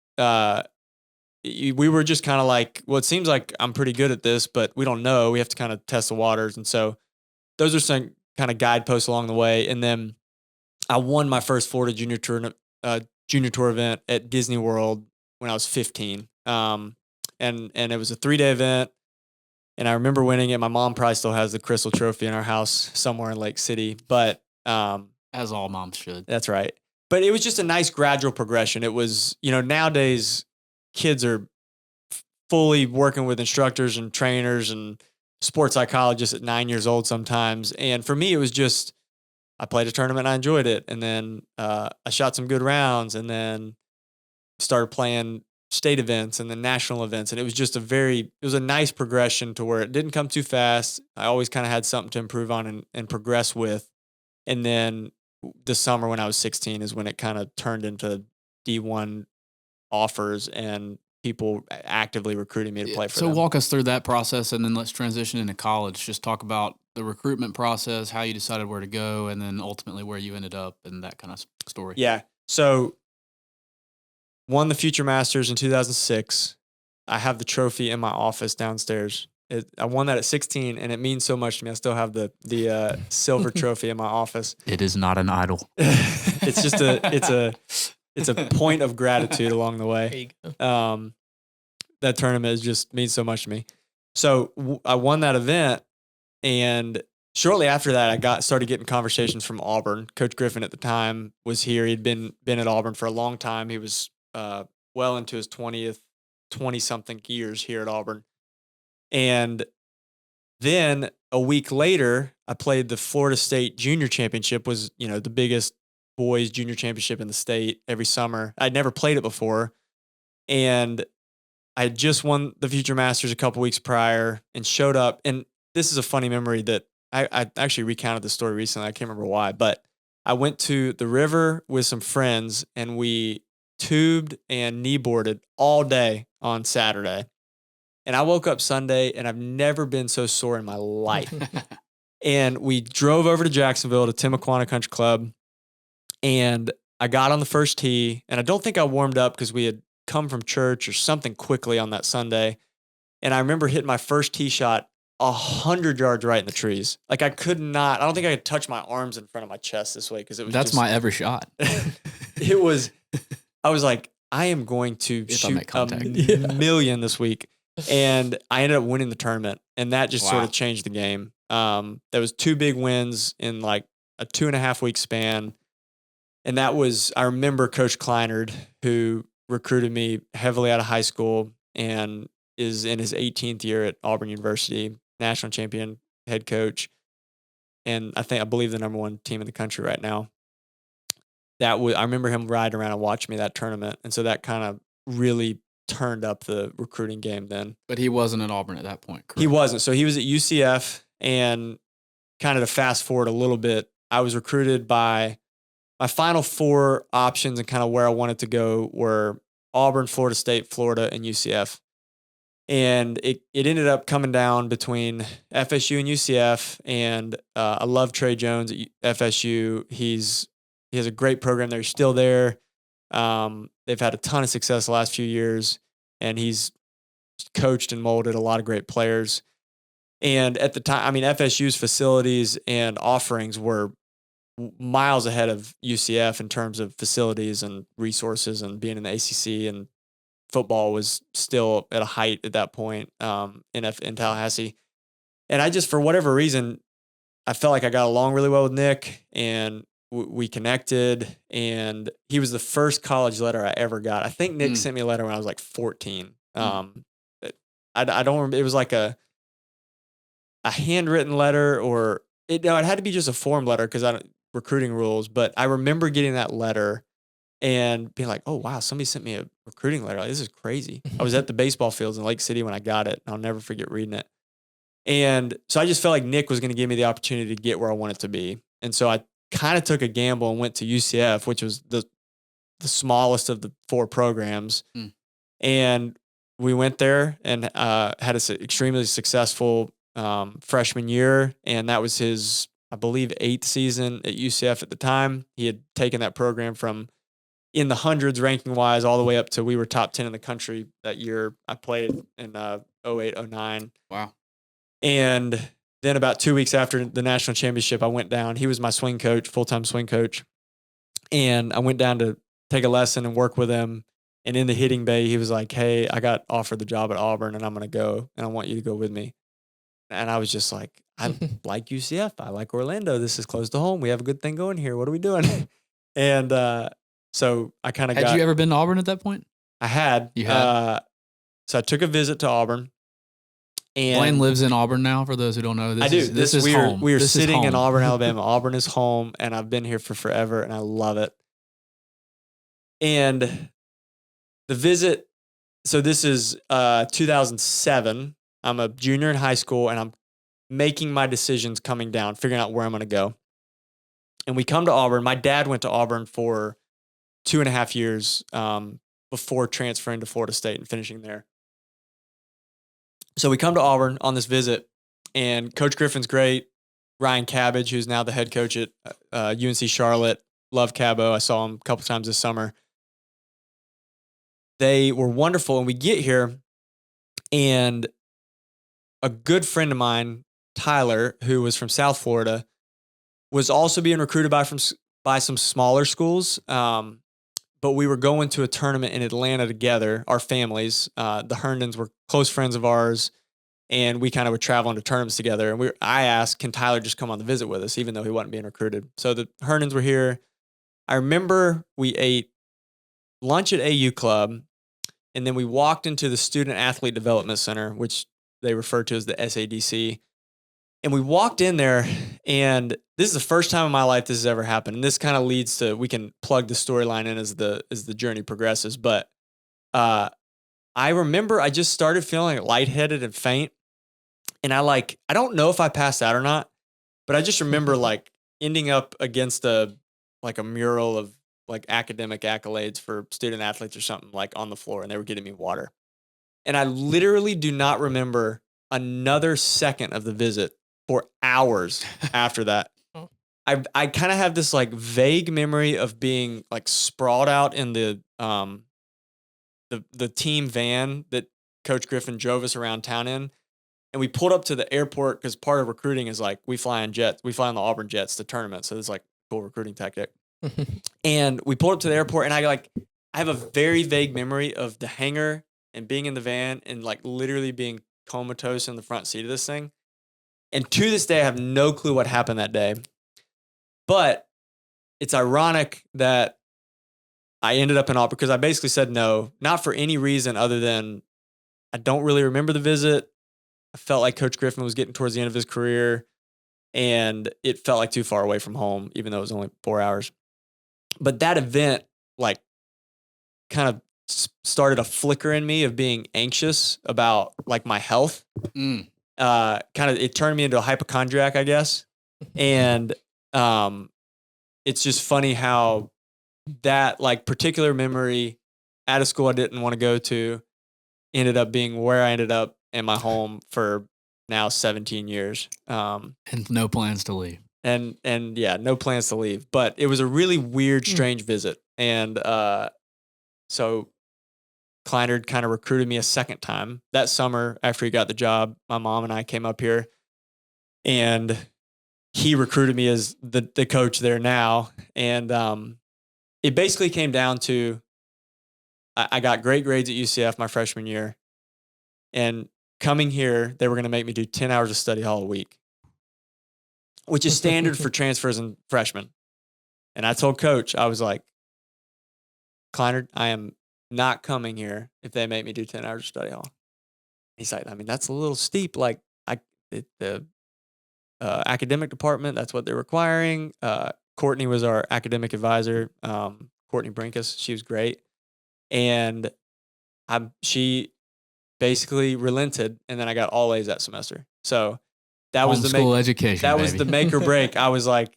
we were just kind of like, well, it seems like I'm pretty good at this, but we don't know. We have to kind of test the waters. And so those are some kind of guideposts along the way. And then I won my first Florida Junior Tour event at Disney World when I was 15. And it was a 3-day event. And I remember winning it. My mom probably still has the crystal trophy in our house somewhere in Lake City, but as all moms should. That's right. But it was just a nice gradual progression. It was, nowadays kids are fully working with instructors and trainers and sports psychologists at 9 years old sometimes. And for me, it was just, I played a tournament and I enjoyed it. And then I shot some good rounds and then started playing state events and then national events. And it was just it was a nice progression to where it didn't come too fast. I always kind of had something to improve on and progress with. And then the summer when I was 16 is when it kind of turned into D1 offers and people actively recruiting me to play for them. So walk us through that process, and then let's transition into college. Just talk about the recruitment process, how you decided where to go, and then ultimately where you ended up and that kind of story. Yeah. So won the Future Masters in 2006. I have the trophy in my office downstairs. I won that at 16, and it means so much to me. I still have the silver trophy in my office. It is not an idol. It's just it's a point of gratitude along the way. There you go. That tournament just means so much to me. So I won that event, and shortly after that, I started getting conversations from Auburn. Coach Griffin at the time was here. He'd been at Auburn for a long time. He was well into his 20-something years here at Auburn. And then a week later, I played the Florida State Junior Championship, was, the biggest boys junior championship in the state every summer. I'd never played it before. And I had just won the Future Masters a couple weeks prior and showed up. And this is a funny memory that I actually recounted the story recently. I can't remember why, but I went to the river with some friends and we tubed and knee boarded all day on Saturday. And I woke up Sunday and I've never been so sore in my life. And we drove over to Jacksonville to Timaquana Country Club. And I got on the first tee. And I don't think I warmed up because we had come from church or something quickly on that Sunday. And I remember hitting my first tee shot 100 yards right in the trees. Like I don't think I could touch my arms in front of my chest this way because it was That's my every shot. I was like, I am going to If I make shoot contact. a million this week. And I ended up winning the tournament. And that just sort of changed the game. There was 2 big wins in like a 2.5 week span. And that was, I remember Coach Kleinard, who recruited me heavily out of high school and is in his 18th year at Auburn University, national champion head coach. And I believe the number 1 team in the country right now. I remember him riding around and watching me that tournament. And so that kind of really turned up the recruiting game then. But he wasn't at Auburn at that point, correct? He wasn't. So he was at UCF, and kind of to fast forward a little bit, I was recruited by my final 4 options and kind of where I wanted to go were Auburn, Florida State, Florida, and UCF. And it ended up coming down between FSU and UCF. And I love Trey Jones at FSU. He has a great program there. He's still there. They've had a ton of success the last few years, and he's coached and molded a lot of great players. And at the time, I mean, FSU's facilities and offerings were miles ahead of UCF in terms of facilities and resources and being in the ACC, and football was still at a height at that point in Tallahassee. And I just, for whatever reason, I felt like I got along really well with Nick, and we connected, and he was the first college letter I ever got. I think Nick sent me a letter when I was like 14. I don't remember. It was like a handwritten letter, or it had to be just a form letter because recruiting rules. But I remember getting that letter and being like, oh, wow, somebody sent me a recruiting letter. Like, this is crazy. I was at the baseball fields in Lake City when I got it. I'll never forget reading it. And so I just felt like Nick was going to give me the opportunity to get where I wanted to be. And so I kind of took a gamble and went to UCF, which was the smallest of the 4 programs. And we went there and had an extremely successful freshman year. And that was his, I believe, 8th season at UCF at the time. He had taken that program from in the hundreds ranking wise all the way up to we were top 10 in the country that year. I played in 08, 09. Wow. And then about 2 weeks after the national championship, I went down. He was my swing coach, full-time swing coach. And I went down to take a lesson and work with him. And in the hitting bay, he was like, hey, I got offered the job at Auburn and I'm going to go and I want you to go with me. And I was just like, I like UCF. I like Orlando. This is close to home. We have a good thing going here. What are we doing? And so I kind of Had you ever been to Auburn at that point? I had. You had? So I took a visit to Auburn. And Blayne lives in Auburn now, for those who don't know. This is home. We are This is sitting home. in Auburn, Alabama. Auburn is home, and I've been here for forever, and I love it. And the visit, so this is 2007. I'm a junior in high school, and I'm making my decisions coming down, figuring out where I'm going to go. And we come to Auburn. My dad went to Auburn for 2.5 years before transferring to Florida State and finishing there. So we come to Auburn on this visit, and Coach Griffin's great. Ryan Cabbage, who's now the head coach at UNC Charlotte, love Cabo. I saw him a couple times this summer. They were wonderful, and we get here, and a good friend of mine, Tyler, who was from South Florida, was also being recruited by some smaller schools. But we were going to a tournament in Atlanta together, our families. The Herndons were close friends of ours, and we kind of were traveling to tournaments together. And I asked, can Tyler just come on the visit with us, even though he wasn't being recruited? So the Herndons were here. I remember we ate lunch at AU Club, and then we walked into the Student Athlete Development Center, which they refer to as the SADC. And we walked in there, and this is the first time in my life this has ever happened. And this kind of leads to, we can plug the storyline in as the journey progresses. But I remember I just started feeling lightheaded and faint. And I don't know if I passed out or not, but I just remember ending up against a mural of like academic accolades for student athletes or something like on the floor, and they were getting me water. And I literally do not remember another second of the visit for hours after that. Oh. I kind of have this like vague memory of being like sprawled out in the team van that Coach Griffin drove us around town in. And we pulled up to the airport because part of recruiting is like we fly on jets. We fly on the Auburn jets to tournament. So it's like a cool recruiting tactic. And we pulled up to the airport and I have a very vague memory of the hangar and being in the van and like literally being comatose in the front seat of this thing. And to this day, I have no clue what happened that day. But it's ironic that I ended up in Auburn because I basically said no, not for any reason other than I don't really remember the visit. I felt like Coach Griffin was getting towards the end of his career and it felt like too far away from home, even though it was only 4 hours. But that event, like, kind of started a flicker in me of being anxious about like my health. It turned me into a hypochondriac, I guess. And it's just funny how that like particular memory at a school I didn't want to go to ended up being where I ended up in my home for now 17 years. And no plans to leave. And yeah, no plans to leave. But it was a really weird, strange visit. And so Kleinard kind of recruited me a second time. That summer after he got the job, my mom and I came up here and he recruited me as the coach there now. And it basically came down to I got great grades at UCF my freshman year. And coming here, they were going to make me do 10 hours of study hall a week, which is standard for transfers and freshmen. And I told Coach, I was like, Kleinard, I am not coming here if they make me do 10 hours of study hall. He's like, I mean, that's a little steep. Like, the academic department, that's what they're requiring. Courtney was our academic advisor, Courtney Brinkus. She was great. And she basically relented, and then I got all A's that semester. So that was Homeschool education. That was the make or break. I was like,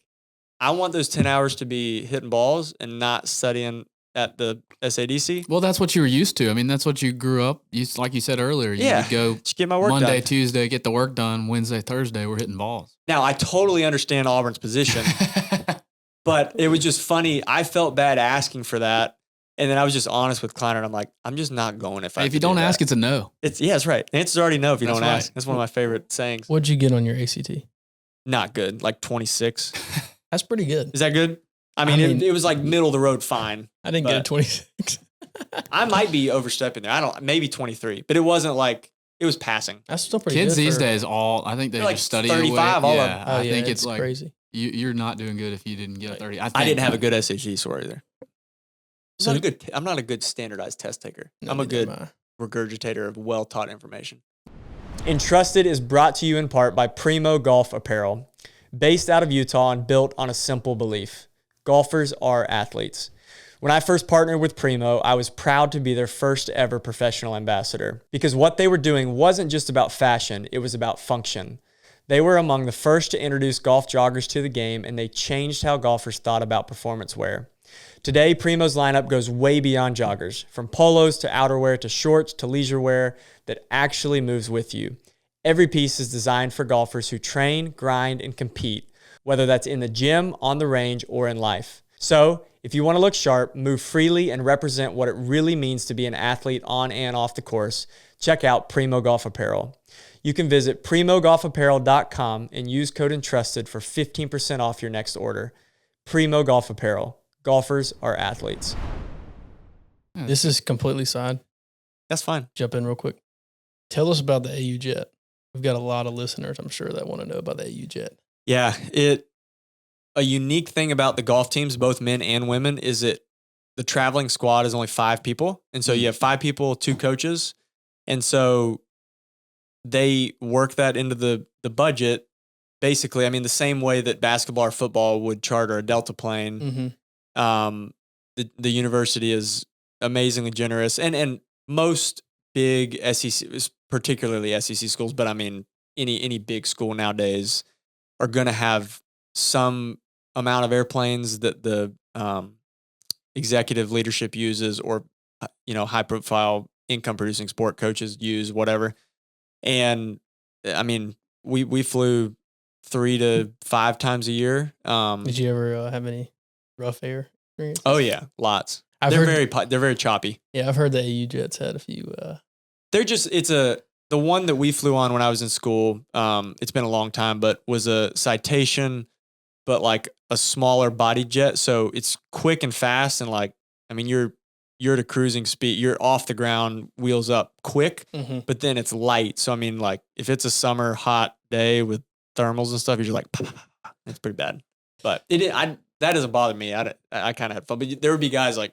I want those 10 hours to be hitting balls and not studying at the SADC. Well, that's what you were used to. I mean, that's what you grew up. Like you said earlier, you would go just get my work Monday, done. Tuesday, get the work done. Wednesday, Thursday, we're hitting balls. Now, I totally understand Auburn's position, but it was just funny. I felt bad asking for that. And then I was just honest with Kleinard. I'm like, I'm just not going if you don't ask, it's a no. That's right. The answer's already no if you That's don't right. ask. That's one of my favorite sayings. What'd you get on your ACT? Not good, like 26. That's pretty good. Is that good? I mean, it was like middle of the road fine. I didn't get a 26. I might be overstepping there. Maybe 23, but it wasn't like, it was passing. That's still pretty Kids good. these days, I think they like just study 35, away. all Yeah, of them. Oh, I yeah, think it's like crazy. You're not doing good if you didn't get a 30. I didn't have a good SAT score either. I'm not a good standardized test taker. No, I'm a good neither am regurgitator of well-taught information. Entrusted is brought to you in part by Primo Golf Apparel. Based out of Utah and built on a simple belief: golfers are athletes. When I first partnered with Primo, I was proud to be their first ever professional ambassador because what they were doing wasn't just about fashion, it was about function. They were among the first to introduce golf joggers to the game, and they changed how golfers thought about performance wear. Today, Primo's lineup goes way beyond joggers, from polos to outerwear to shorts to leisure wear that actually moves with you. Every piece is designed for golfers who train, grind, and compete, whether that's in the gym, on the range, or in life. So, if you want to look sharp, move freely, and represent what it really means to be an athlete on and off the course, check out Primo Golf Apparel. You can visit primogolfapparel.com and use code Entrusted for 15% off your next order. Primo Golf Apparel. Golfers are athletes. This is completely side. That's fine. Jump in real quick. Tell us about the AU Jet. We've got a lot of listeners, I'm sure, that want to know about the AU Jet. Yeah, a unique thing about the golf teams, both men and women, is that the traveling squad is only 5 people. And so you have 5 people, 2 coaches. And so they work that into the budget. Basically, I mean, the same way that basketball or football would charter a Delta plane. Mm-hmm. The university is amazingly generous. And most big SEC, particularly SEC schools, but I mean, any big school nowadays are going to have some amount of airplanes that the executive leadership uses, or high profile income producing sport coaches use, whatever. And I mean, we flew 3 to 5 times a year. Did you ever have any rough air experiences? Oh yeah, lots. They're very choppy. Yeah, I've heard the AU jets had a few. They're just the one that we flew on when I was in school. It's been a long time, but was a Citation, but like a smaller body jet, so it's quick and fast, and like I mean you're at a cruising speed. You're off the ground, wheels up, quick, but then it's light. So I mean, like if it's a summer hot day with thermals and stuff, you're just like, it's pretty bad. But that doesn't bother me. I kind of had fun, but there would be guys like,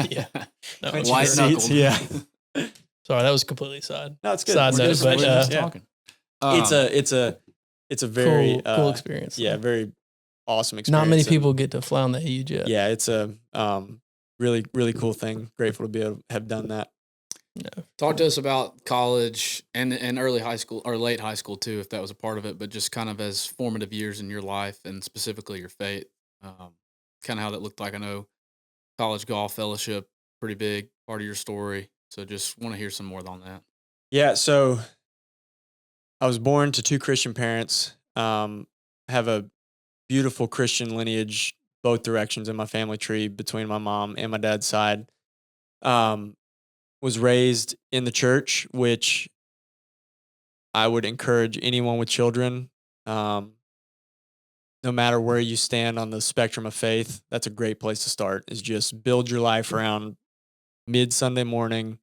yeah, no, white seats, yeah. Sorry, that was completely side. No, it's good. Side note, We're just yeah. talking. It's a very cool experience. Yeah, very awesome experience. Not many people get to fly on the AU jet. Yeah, it's a really, really cool thing. Grateful to be able to have done that. No. Talk to us about college and early high school or late high school too, if that was a part of it, but just kind of as formative years in your life and specifically your faith, kind of how that looked like. I know college golf fellowship, pretty big part of your story. So just want to hear some more on that. Yeah, so I was born to 2 Christian parents, have a beautiful Christian lineage, both directions in my family tree between my mom and my dad's side. Was raised in the church, which I would encourage anyone with children, no matter where you stand on the spectrum of faith, that's a great place to start, is just build your life around mid-Sunday morning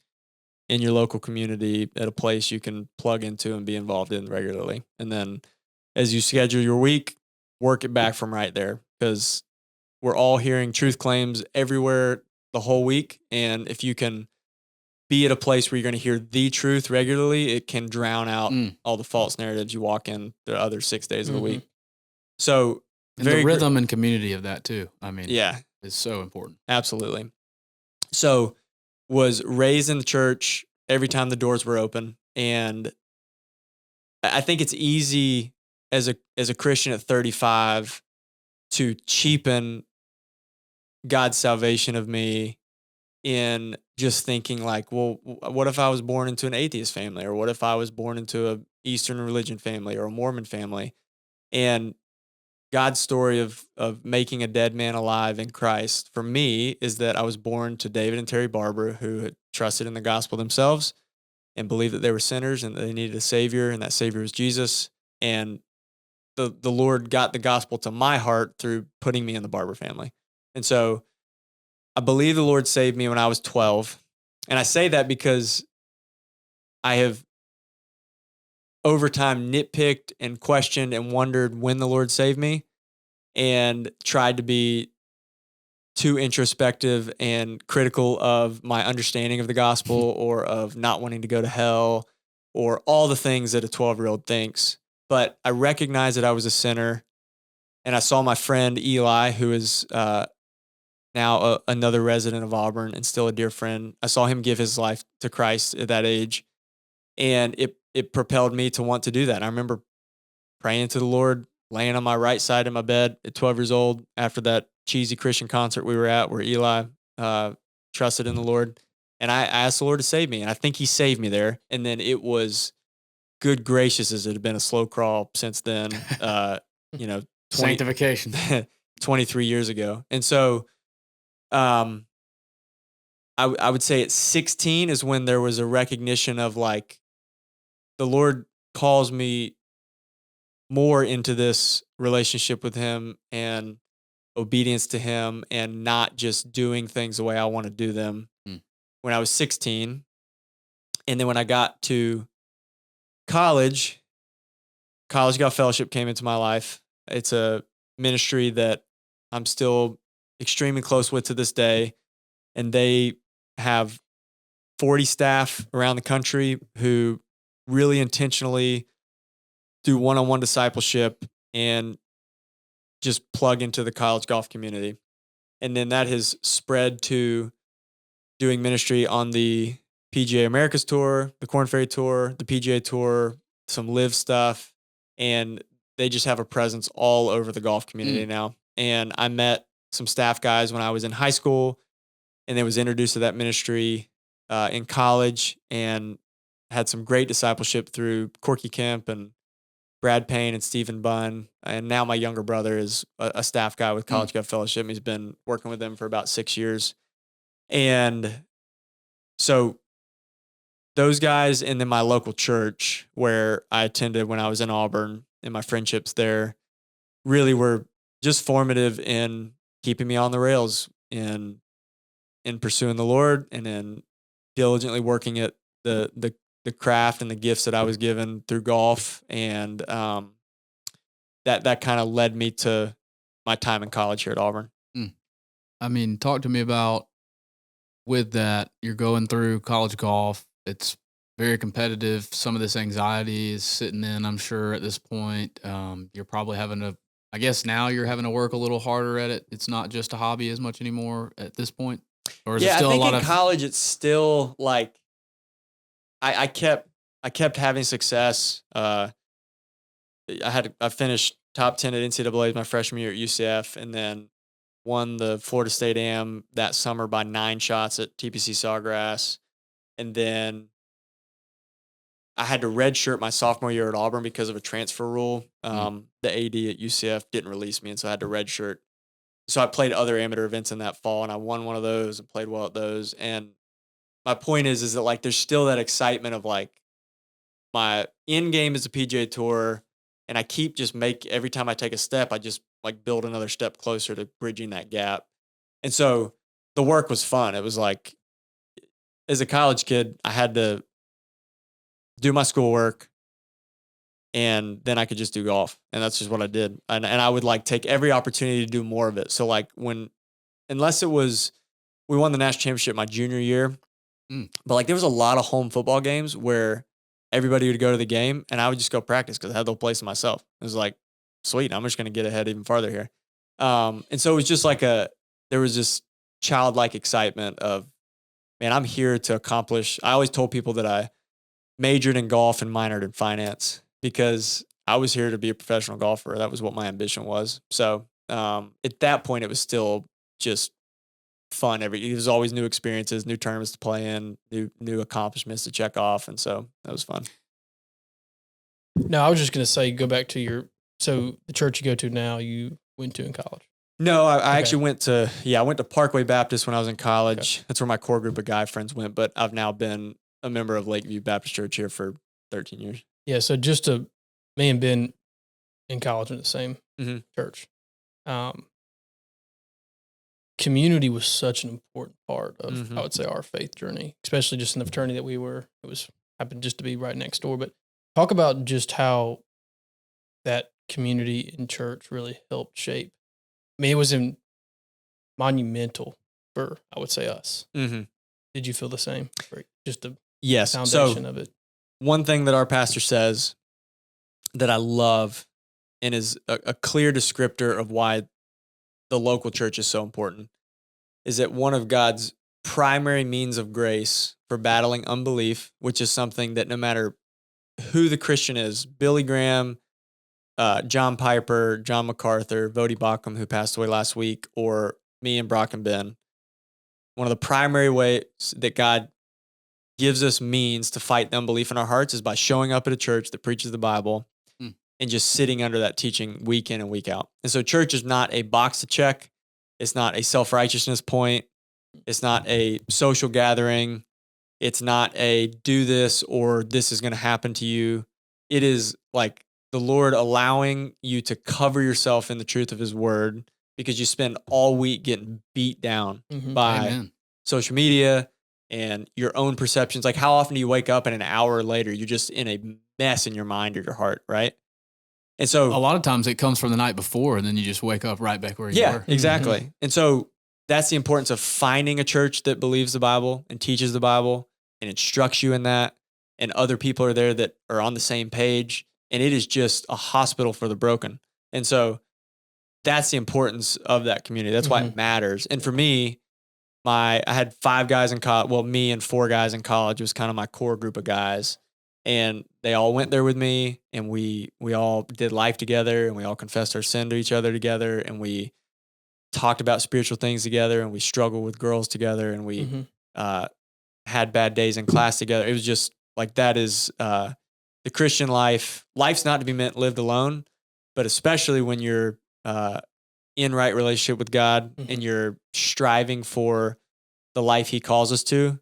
in your local community at a place you can plug into and be involved in regularly. And then as you schedule your week, work it back from right there, because we're all hearing truth claims everywhere the whole week. And if you can be at a place where you're going to hear the truth regularly, it can drown out all the false narratives you walk in the other 6 days of the week. So and the rhythm and community of that too. I mean, yeah, is so important. Absolutely. So was raised in the church every time the doors were open. And I think it's easy as a Christian at 35 to cheapen God's salvation of me in just thinking like, well, what if I was born into an atheist family? Or what if I was born into a Eastern religion family or a Mormon family? And God's story of making a dead man alive in Christ for me is that I was born to David and Terry Barber, who had trusted in the gospel themselves and believed that they were sinners and that they needed a savior, and that savior was Jesus. And the Lord got the gospel to my heart through putting me in the Barber family. And so I believe the Lord saved me when I was 12. And I say that because I have over time nitpicked and questioned and wondered when the Lord saved me, and tried to be too introspective and critical of my understanding of the gospel or of not wanting to go to hell or all the things that a 12-year-old thinks. But I recognized that I was a sinner, and I saw my friend Eli, who is now another resident of Auburn and still a dear friend. I saw him give his life to Christ at that age, and it propelled me to want to do that. And I remember praying to the Lord, laying on my right side in my bed at 12 years old after that cheesy Christian concert we were at where Eli trusted in the Lord. And I asked the Lord to save me, and I think he saved me there. And then it was, good gracious, as it had been a slow crawl since then, Sanctification. 23 years ago. And so I would say at 16 is when there was a recognition of like, the Lord calls me more into this relationship with him and obedience to him, and not just doing things the way I want to do them when I was 16. And then when I got to college golf fellowship came into my life. It's a ministry that I'm still extremely close with to this day. And they have 40 staff around the country who really intentionally do one-on-one discipleship and just plug into the college golf community. And then that has spread to doing ministry on the PGA Americas Tour, the Korn Ferry Tour, the PGA Tour, some live stuff. And they just have a presence all over the golf community now. And I met some staff guys when I was in high school, and then was introduced to that ministry in college, and had some great discipleship through Corky Kemp and Brad Payne and Stephen Bunn. And now my younger brother is a staff guy with College Gov Fellowship. He's been working with them for about 6 years. And so those guys, and then my local church where I attended when I was in Auburn, and my friendships there really were just formative in keeping me on the rails in pursuing the Lord, and in diligently working at the craft and the gifts that I was given through golf. And that kind of led me to my time in college here at Auburn. I mean, talk to me about, with that, you're going through college golf. It's very competitive. Some of this anxiety is sitting in, I'm sure, at this point. You're probably having to, I guess now you're having to work a little harder at it. It's not just a hobby as much anymore at this point. Or is it still I think a lot in of college it's still like I kept having success. I finished top 10 at NCAA my freshman year at UCF, and then won the Florida State Am that summer by 9 shots at TPC Sawgrass. And then I had to redshirt my sophomore year at Auburn because of a transfer rule. The AD at UCF didn't release me, and so I had to redshirt. So I played other amateur events in that fall, and I won one of those and played well at those. And my point is that like there's still that excitement of like my end game is the PGA Tour, and I keep every time I take a step, I just like build another step closer to bridging that gap. And so the work was fun. It was like, as a college kid, I had to do my schoolwork, and then I could just do golf. And that's just what I did. And I would like take every opportunity to do more of it. So like unless it was, we won the national championship my junior year, but like there was a lot of home football games where everybody would go to the game and I would just go practice because I had the whole place to myself. It was like, sweet, I'm just going to get ahead even farther here. And so it was just like there was this childlike excitement of, man, I'm here to accomplish. I always told people that I majored in golf and minored in finance because I was here to be a professional golfer. That was what my ambition was. So at that point, it was still just fun. There was always new experiences, new tournaments to play in, new accomplishments to check off. And so that was fun. No, I was just going to say, go back to so the church you go to now, you went to in college. No, I actually went to Parkway Baptist when I was in college. Okay. That's where my core group of guy friends went, but I've now been a member of Lakeview Baptist Church here for 13 years. Yeah, so me and Ben in college in the same church. Community was such an important part of, I would say, our faith journey, especially just in the fraternity that we were. Happened just to be right next door. But talk about just how that community in church really helped shape. I mean, it was monumental for, I would say, us. Mm-hmm. Did you feel the same? Just the foundation of it. One thing that our pastor says that I love and is a clear descriptor of why the local church is so important is that one of God's primary means of grace for battling unbelief, which is something that no matter who the Christian is, Billy Graham, John Piper, John MacArthur, Vodi Bakum, who passed away last week, or me and Brock and Ben, one of the primary ways that God gives us means to fight the unbelief in our hearts is by showing up at a church that preaches the Bible and just sitting under that teaching week in and week out. And so church is not a box to check. It's not a self-righteousness point. It's not a social gathering. It's not a do this or this is going to happen to you. It is like the Lord allowing you to cover yourself in the truth of his word because you spend all week getting beat down by social media and your own perceptions. Like how often do you wake up and an hour later, you're just in a mess in your mind or your heart, right? And so a lot of times it comes from the night before and then you just wake up right back where you were. Yeah, exactly. Mm-hmm. And so that's the importance of finding a church that believes the Bible and teaches the Bible and instructs you in that. And other people are there that are on the same page. And it is just a hospital for the broken. And so that's the importance of that community. That's why it matters. And for me, I had 5 guys in college. Well, me and 4 guys in college was kind of my core group of guys. And they all went there with me, and we all did life together, and we all confessed our sin to each other together, and we talked about spiritual things together, and we struggled with girls together, and we had bad days in class together. It was just like, that is the Christian life. Life's not to be lived alone, but especially when you're in right relationship with God and you're striving for the life He calls us to,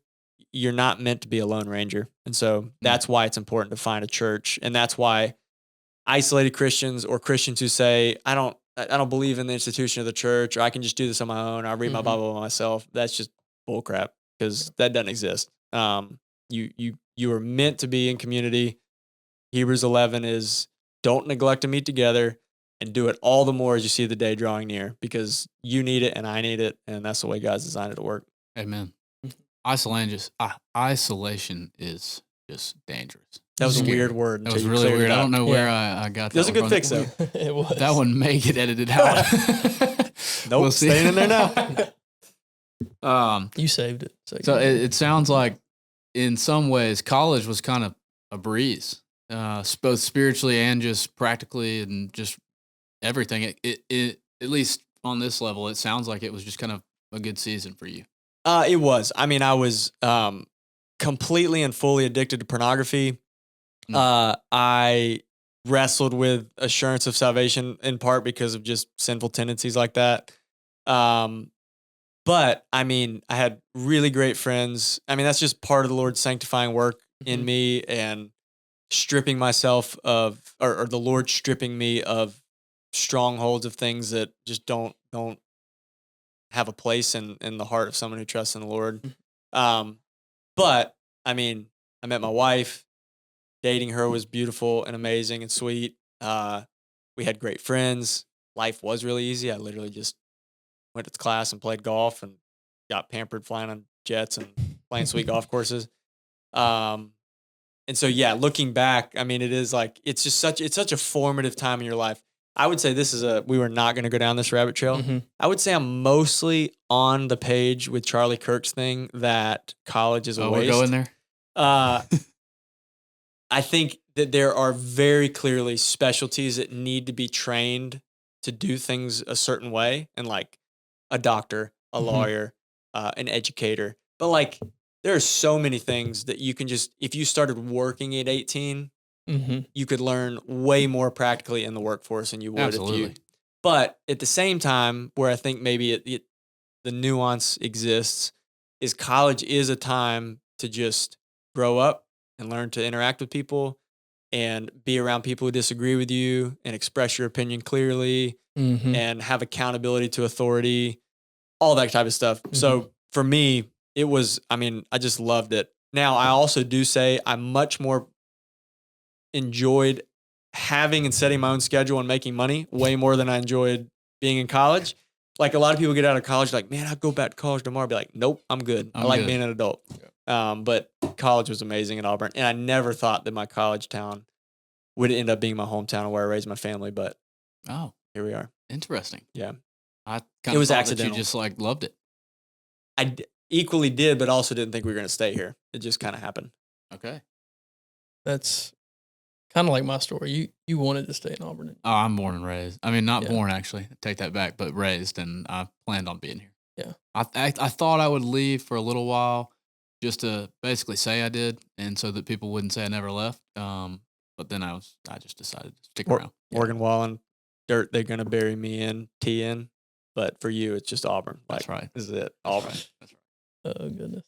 you're not meant to be a lone ranger. And so that's why it's important to find a church. And that's why isolated Christians or Christians who say, I don't believe in the institution of the church, or I can just do this on my own, I'll read my Bible by myself. That's just bullcrap, because that doesn't exist. You are meant to be in community. Hebrews 11 is, don't neglect to meet together, and do it all the more as you see the day drawing near, because you need it and I need it. And that's the way God's designed it to work. Amen. Isolation is just dangerous. That was a weird word. That was really weird. I don't know where I got that. It was a good fix, though. It was. That one may get edited out. Nope, We'll see. staying in there now. You saved it. So it sounds like in some ways college was kind of a breeze, both spiritually and just practically and just everything. It at least on this level, it sounds like it was just kind of a good season for you. It was. I mean, I was completely and fully addicted to pornography. I wrestled with assurance of salvation in part because of just sinful tendencies like that. But I mean, I had really great friends. I mean, that's just part of the Lord's sanctifying work in me, and stripping myself of, or the Lord stripping me of strongholds of things that just don't have a place in the heart of someone who trusts in the Lord. But I mean, I met my wife. Dating her was beautiful and amazing and sweet. We had great friends. Life was really easy. I literally just went to class and played golf and got pampered flying on jets and playing sweet golf courses. And so, yeah, looking back, I mean, it is like, it's such a formative time in your life. I would say we were not going to go down this rabbit trail. I would say I'm mostly on the page with Charlie Kirk's thing that college is a waste. We're going there? I think that there are very clearly specialties that need to be trained to do things a certain way, and like a doctor, a lawyer, an educator. But like, there are so many things that you can just, if you started working at 18, you could learn way more practically in the workforce than you would Absolutely. if you. But at the same time, where I think maybe the nuance exists, is college is a time to just grow up and learn to interact with people and be around people who disagree with you and express your opinion clearly and have accountability to authority, all that type of stuff. So for me, it was, I mean, I just loved it. Now, I also do say I much more enjoyed having and setting my own schedule and making money way more than I enjoyed being in college. Like, a lot of people get out of college like, man, I'd go back to college tomorrow. I'd be like, nope, I'm good. I like being an adult. But college was amazing at Auburn. And I never thought that my college town would end up being my hometown where I raised my family. But here we are. Interesting. Yeah. I kind It was of thought accidental. that you just like loved it. I equally did, but also didn't think we were going to stay here. It just kind of happened. Okay. That's kind of like my story. You wanted to stay in Auburn. Oh, I'm born and raised. I mean, not born actually. Take that back, but raised, and I planned on being here. Yeah. I thought I would leave for a little while, just to basically say I did, and so that people wouldn't say I never left. But then I just decided to stick around. Morgan Wallen, dirt they're going to bury me in, TN. But for you, it's just Auburn. That's right. This is it. Auburn. That's right. Oh, goodness.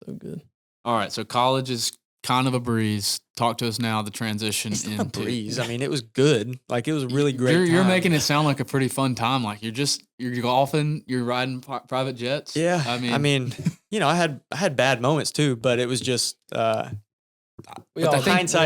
So good. All right. So college is kind of a breeze. Talk to us now, the transition It's into not a breeze. I mean, it was good. Like, it was a really great You're time. making it sound like a pretty fun time. Like you're golfing, you're riding private jets. Yeah. I mean, you know, I had bad moments too, but it was just hindsight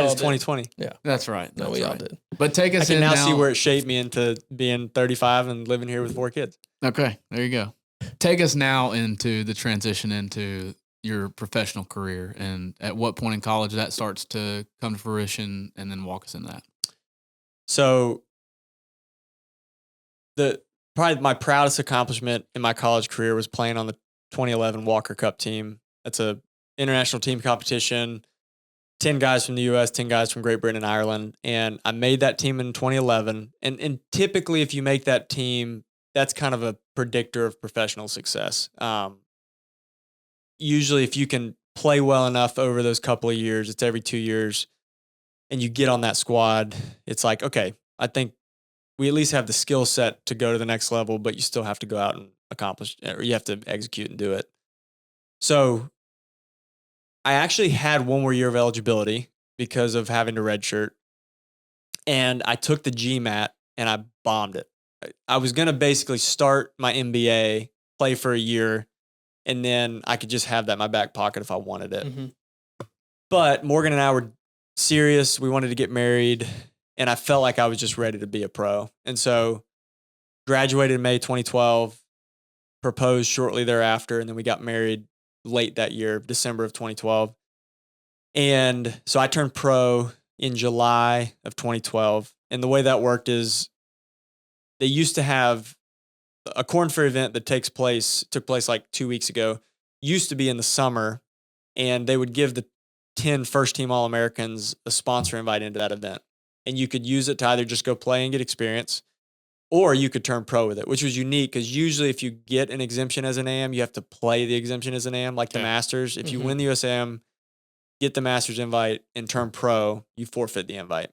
is 2020. Yeah. That's right. No, we all did. But take I us can in now see where it shaped me into being 35 and living here with 4 kids. Okay, there you go. Take us now into the transition into your professional career, and at what point in college that starts to come to fruition, and then walk us into that. So probably my proudest accomplishment in my college career was playing on the 2011 Walker Cup team. That's a international team competition. 10 guys from the U.S., 10 guys from Great Britain and Ireland. And I made that team in 2011. And typically, if you make that team, that's kind of a predictor of professional success. Usually if you can play well enough over those couple of years, it's every 2 years, and you get on that squad, it's like, okay, I think we at least have the skill set to go to the next level, but you still have to go out and accomplish, or you have to execute and do it. So I actually had one more year of eligibility because of having to redshirt, and I took the GMAT and I bombed it. I was going to basically start my MBA, play for a year, and then I could just have that in my back pocket if I wanted it. Mm-hmm. But Morgan and I were serious. We wanted to get married, and I felt like I was just ready to be a pro. And so graduated in May 2012, proposed shortly thereafter, and then we got married late that year, December of 2012. And so I turned pro in July of 2012. And the way that worked is they used to have a Corn Ferry event that took place like 2 weeks ago, used to be in the summer, and they would give the 10 first-team All-Americans a sponsor invite into that event. And you could use it to either just go play and get experience, or you could turn pro with it, which was unique because usually if you get an exemption as an AM, you have to play the exemption as an AM, like the Masters. If you win the USAM, get the Masters invite, and turn pro, you forfeit the invite.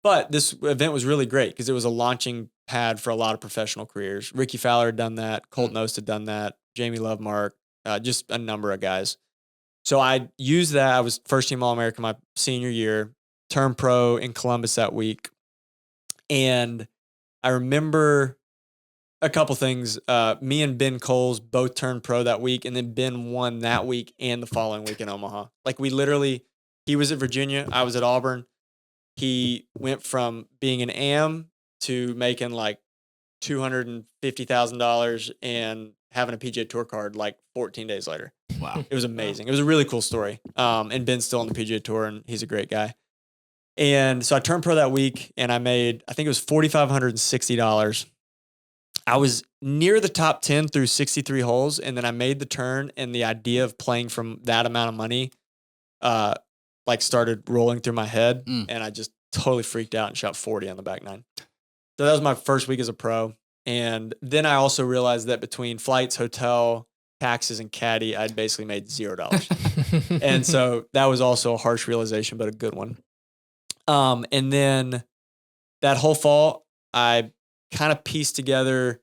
But this event was really great because it was a launching pad for a lot of professional careers. Ricky Fowler had done that. Colton Oast had done that. Jamie Lovemark, just a number of guys. So I used that. I was first-team All-American my senior year, turned pro in Columbus that week. And I remember a couple things. Me and Ben Coles both turned pro that week, and then Ben won that week and the following week in Omaha. Like we literally, he was at Virginia, I was at Auburn. He went from being an AM to making like $250,000 and having a PGA Tour card like 14 days later. Wow. It was amazing. It was a really cool story. And Ben's still on the PGA Tour, and he's a great guy. And so I turned pro that week, and I made, I think it was $4,560. I was near the top 10 through 63 holes, and then I made the turn, and the idea of playing from that amount of money like started rolling through my head, and I just totally freaked out and shot 40 on the back nine. So that was my first week as a pro. And then I also realized that between flights, hotel, taxes, and caddy, I'd basically made $0. And so that was also a harsh realization, but a good one. And then that whole fall, I kind of pieced together,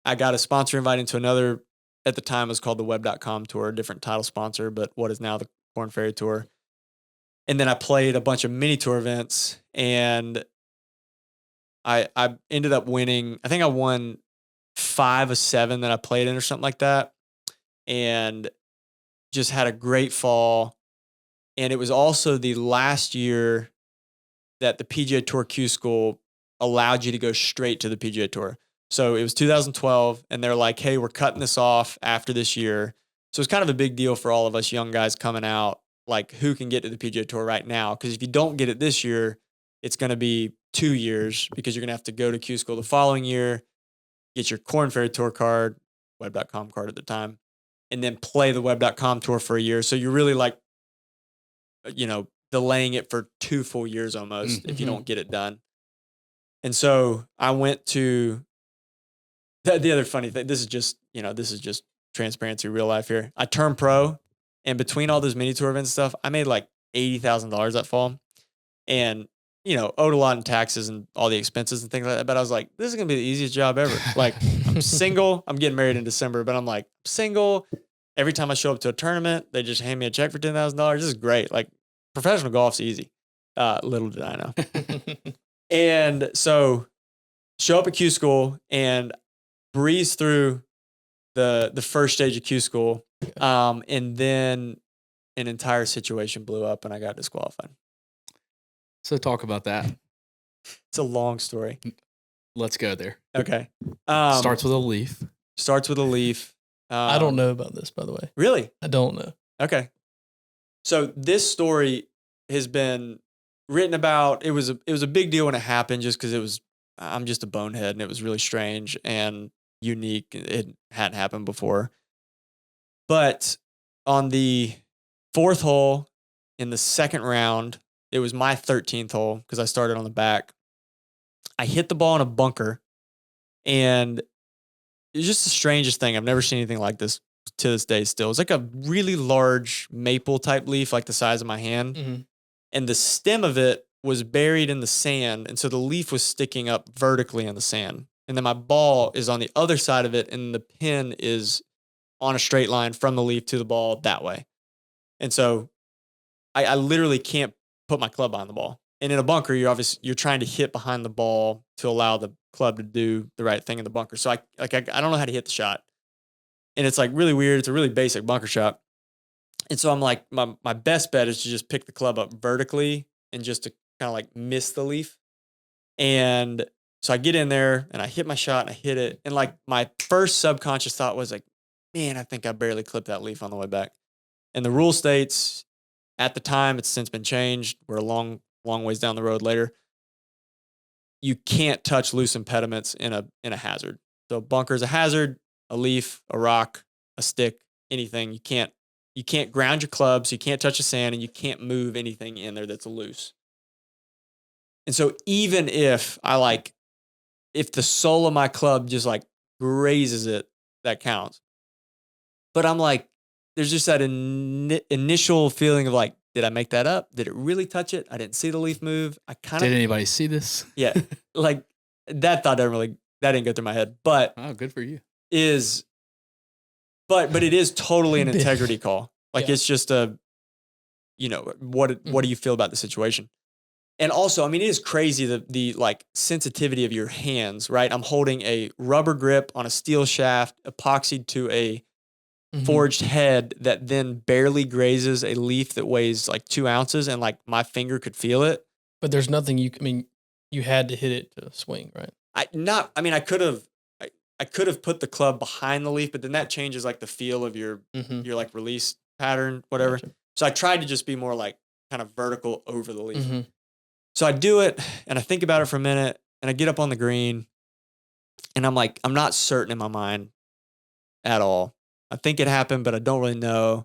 I got a sponsor invite into another, at the time it was called the Web.com Tour, a different title sponsor, but what is now the Corn Ferry Tour. And then I played a bunch of mini tour events, and I ended up winning. I think I won 5 of 7 that I played in or something like that, and just had a great fall. And it was also the last year that the PGA Tour Q School allowed you to go straight to the PGA Tour. So it was 2012, and they're like, hey, we're cutting this off after this year. So it's kind of a big deal for all of us young guys coming out, like who can get to the PGA Tour right now. Because if you don't get it this year, it's going to be 2 years because you're going to have to go to Q School the following year, get your Corn Ferry Tour card, Web.com card at the time, and then play the Web.com Tour for a year. So you're really like, delaying it for 2 full years almost if you don't get it done. And so I went to the other funny thing. This is just transparency, real life here. I turned pro, and between all those mini tour events and stuff, I made like $80,000 that fall, and owed a lot in taxes and all the expenses and things like that. But I was like, this is gonna be the easiest job ever. Like I'm single. I'm getting married in December, but I'm like single. Every time I show up to a tournament, they just hand me a check for $10,000. This is great. Like professional golf's easy. Little did I know. And so show up at Q School and breeze through the first stage of Q School. And then an entire situation blew up and I got disqualified. So talk about that. It's a long story. Let's go there. Okay. Starts with a leaf. Starts with a leaf. I don't know about this, by the way. Really? I don't know. Okay. So this story has been written about. It was a big deal when it happened just because I'm just a bonehead and it was really strange and unique. It hadn't happened before. But on the 4th hole in the 2nd round, it was my 13th hole because I started on the back. I hit the ball in a bunker, and it's just the strangest thing. I've never seen anything like this to this day still. It's like a really large maple type leaf, like the size of my hand. Mm-hmm. And the stem of it was buried in the sand. And so the leaf was sticking up vertically in the sand. And then my ball is on the other side of it. And the pin is on a straight line from the leaf to the ball that way. And so I literally can't put my club behind the ball. And in a bunker, you're trying to hit behind the ball to allow the club to do the right thing in the bunker. So I don't know how to hit the shot. And it's like really weird. It's a really basic bunker shot. And so I'm like, my best bet is to just pick the club up vertically and just to kind of like miss the leaf. And so I get in there and I hit my shot and I hit it. And like my first subconscious thought was like, man, I think I barely clipped that leaf on the way back. And the rule states at the time, it's since been changed. We're a long ways down the road later. You can't touch loose impediments in a hazard. So a bunker is a hazard, a leaf, a rock, a stick, anything. You can't ground your club, so you can't touch the sand, and you can't move anything in there that's loose. And so even if if the sole of my club just like grazes it, that counts. But I'm like, there's just that initial feeling of like, did I make that up? Did it really touch it? I didn't see the leaf move. Did anybody see this? Yeah, like that thought that didn't go through my head. But oh, good for you. But it is totally an integrity call. Like it's just what do you feel about the situation? And also, I mean, it is crazy the like sensitivity of your hands, right? I'm holding a rubber grip on a steel shaft epoxied to a forged head that then barely grazes a leaf that weighs like 2 ounces, and like my finger could feel it. But there's nothing you had to hit it to swing, right? I could have put the club behind the leaf, but then that changes like the feel of your like release pattern, whatever. Gotcha. So I tried to just be more like kind of vertical over the leaf. Mm-hmm. So I do it and I think about it for a minute and I get up on the green and I'm like, I'm not certain in my mind at all. I think it happened, but I don't really know. And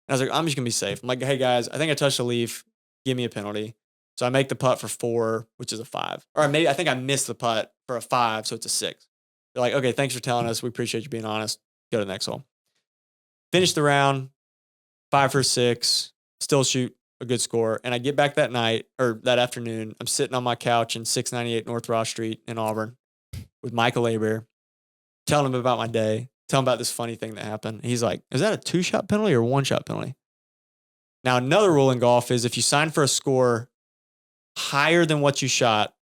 I was like, I'm just going to be safe. I'm like, hey guys, I think I touched the leaf. Give me a penalty. So I make the putt for 4, which is a 5. Or maybe I think I missed the putt for a 5, so it's a 6. They're like, okay, thanks for telling us. We appreciate you being honest. Go to the next hole. Finish the round, 5 for 6, still shoot a good score. And I get back that night or that afternoon. I'm sitting on my couch in 698 North Ross Street in Auburn with Michael Abear, telling him about my day, telling him about this funny thing that happened. He's like, is that a 2-shot penalty or a 1-shot penalty? Now, another rule in golf is if you sign for a score higher than what you shot,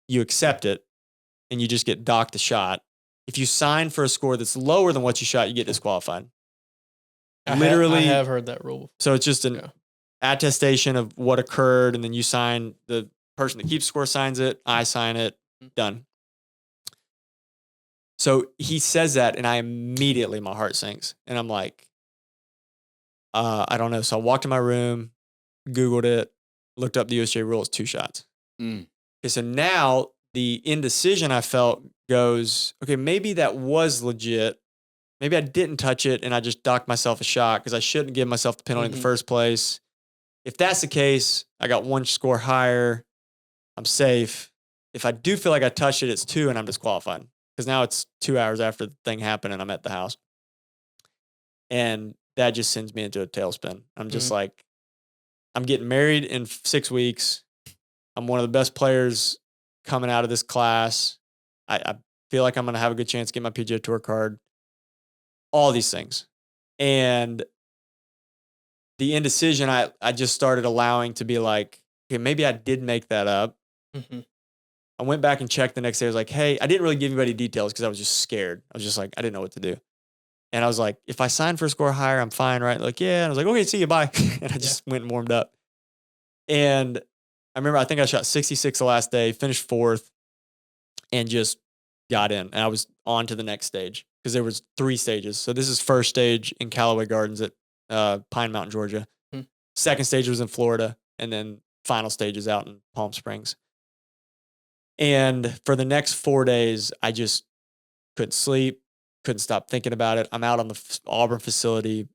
you accept it and you just get docked the shot. If you sign for a score that's lower than what you shot, you get disqualified. I have heard that rule before. So it's just an attestation of what occurred, and then you sign, the person that keeps score signs it, I sign it, done. So he says that, and my heart sinks. And I'm like, I don't know. So I walked in my room, Googled it, looked up the USGA rule, it's 2 shots. Okay, so now the indecision I felt goes, okay, maybe that was legit. Maybe I didn't touch it and I just docked myself a shot because I shouldn't give myself the penalty in the first place. If that's the case, I got 1 score higher. I'm safe. If I do feel like I touched it, it's 2 and I'm disqualified because now it's 2 hours after the thing happened and I'm at the house. And that just sends me into a tailspin. I'm just like, I'm getting married in 6 weeks. I'm one of the best players coming out of this class. I feel like I'm going to have a good chance to get my PGA Tour card. All these things. And the indecision, I just started allowing to be like, okay, maybe I did make that up. I went back and checked the next day. I was like, hey, I didn't really give anybody details because I was just scared. I was just like, I didn't know what to do. And I was like, if I sign for a score higher, I'm fine, right? Like, yeah. And I was like, okay, see you, bye. And I just went and warmed up. And I remember, I think I shot 66 the last day, finished 4th, and just got in. And I was on to the next stage because there was 3 stages. So this is first stage in Callaway Gardens at Pine Mountain, Georgia. Second stage was in Florida. And then final stage is out in Palm Springs. And for the next 4 days, I just couldn't sleep, couldn't stop thinking about it. I'm out on the Auburn facility,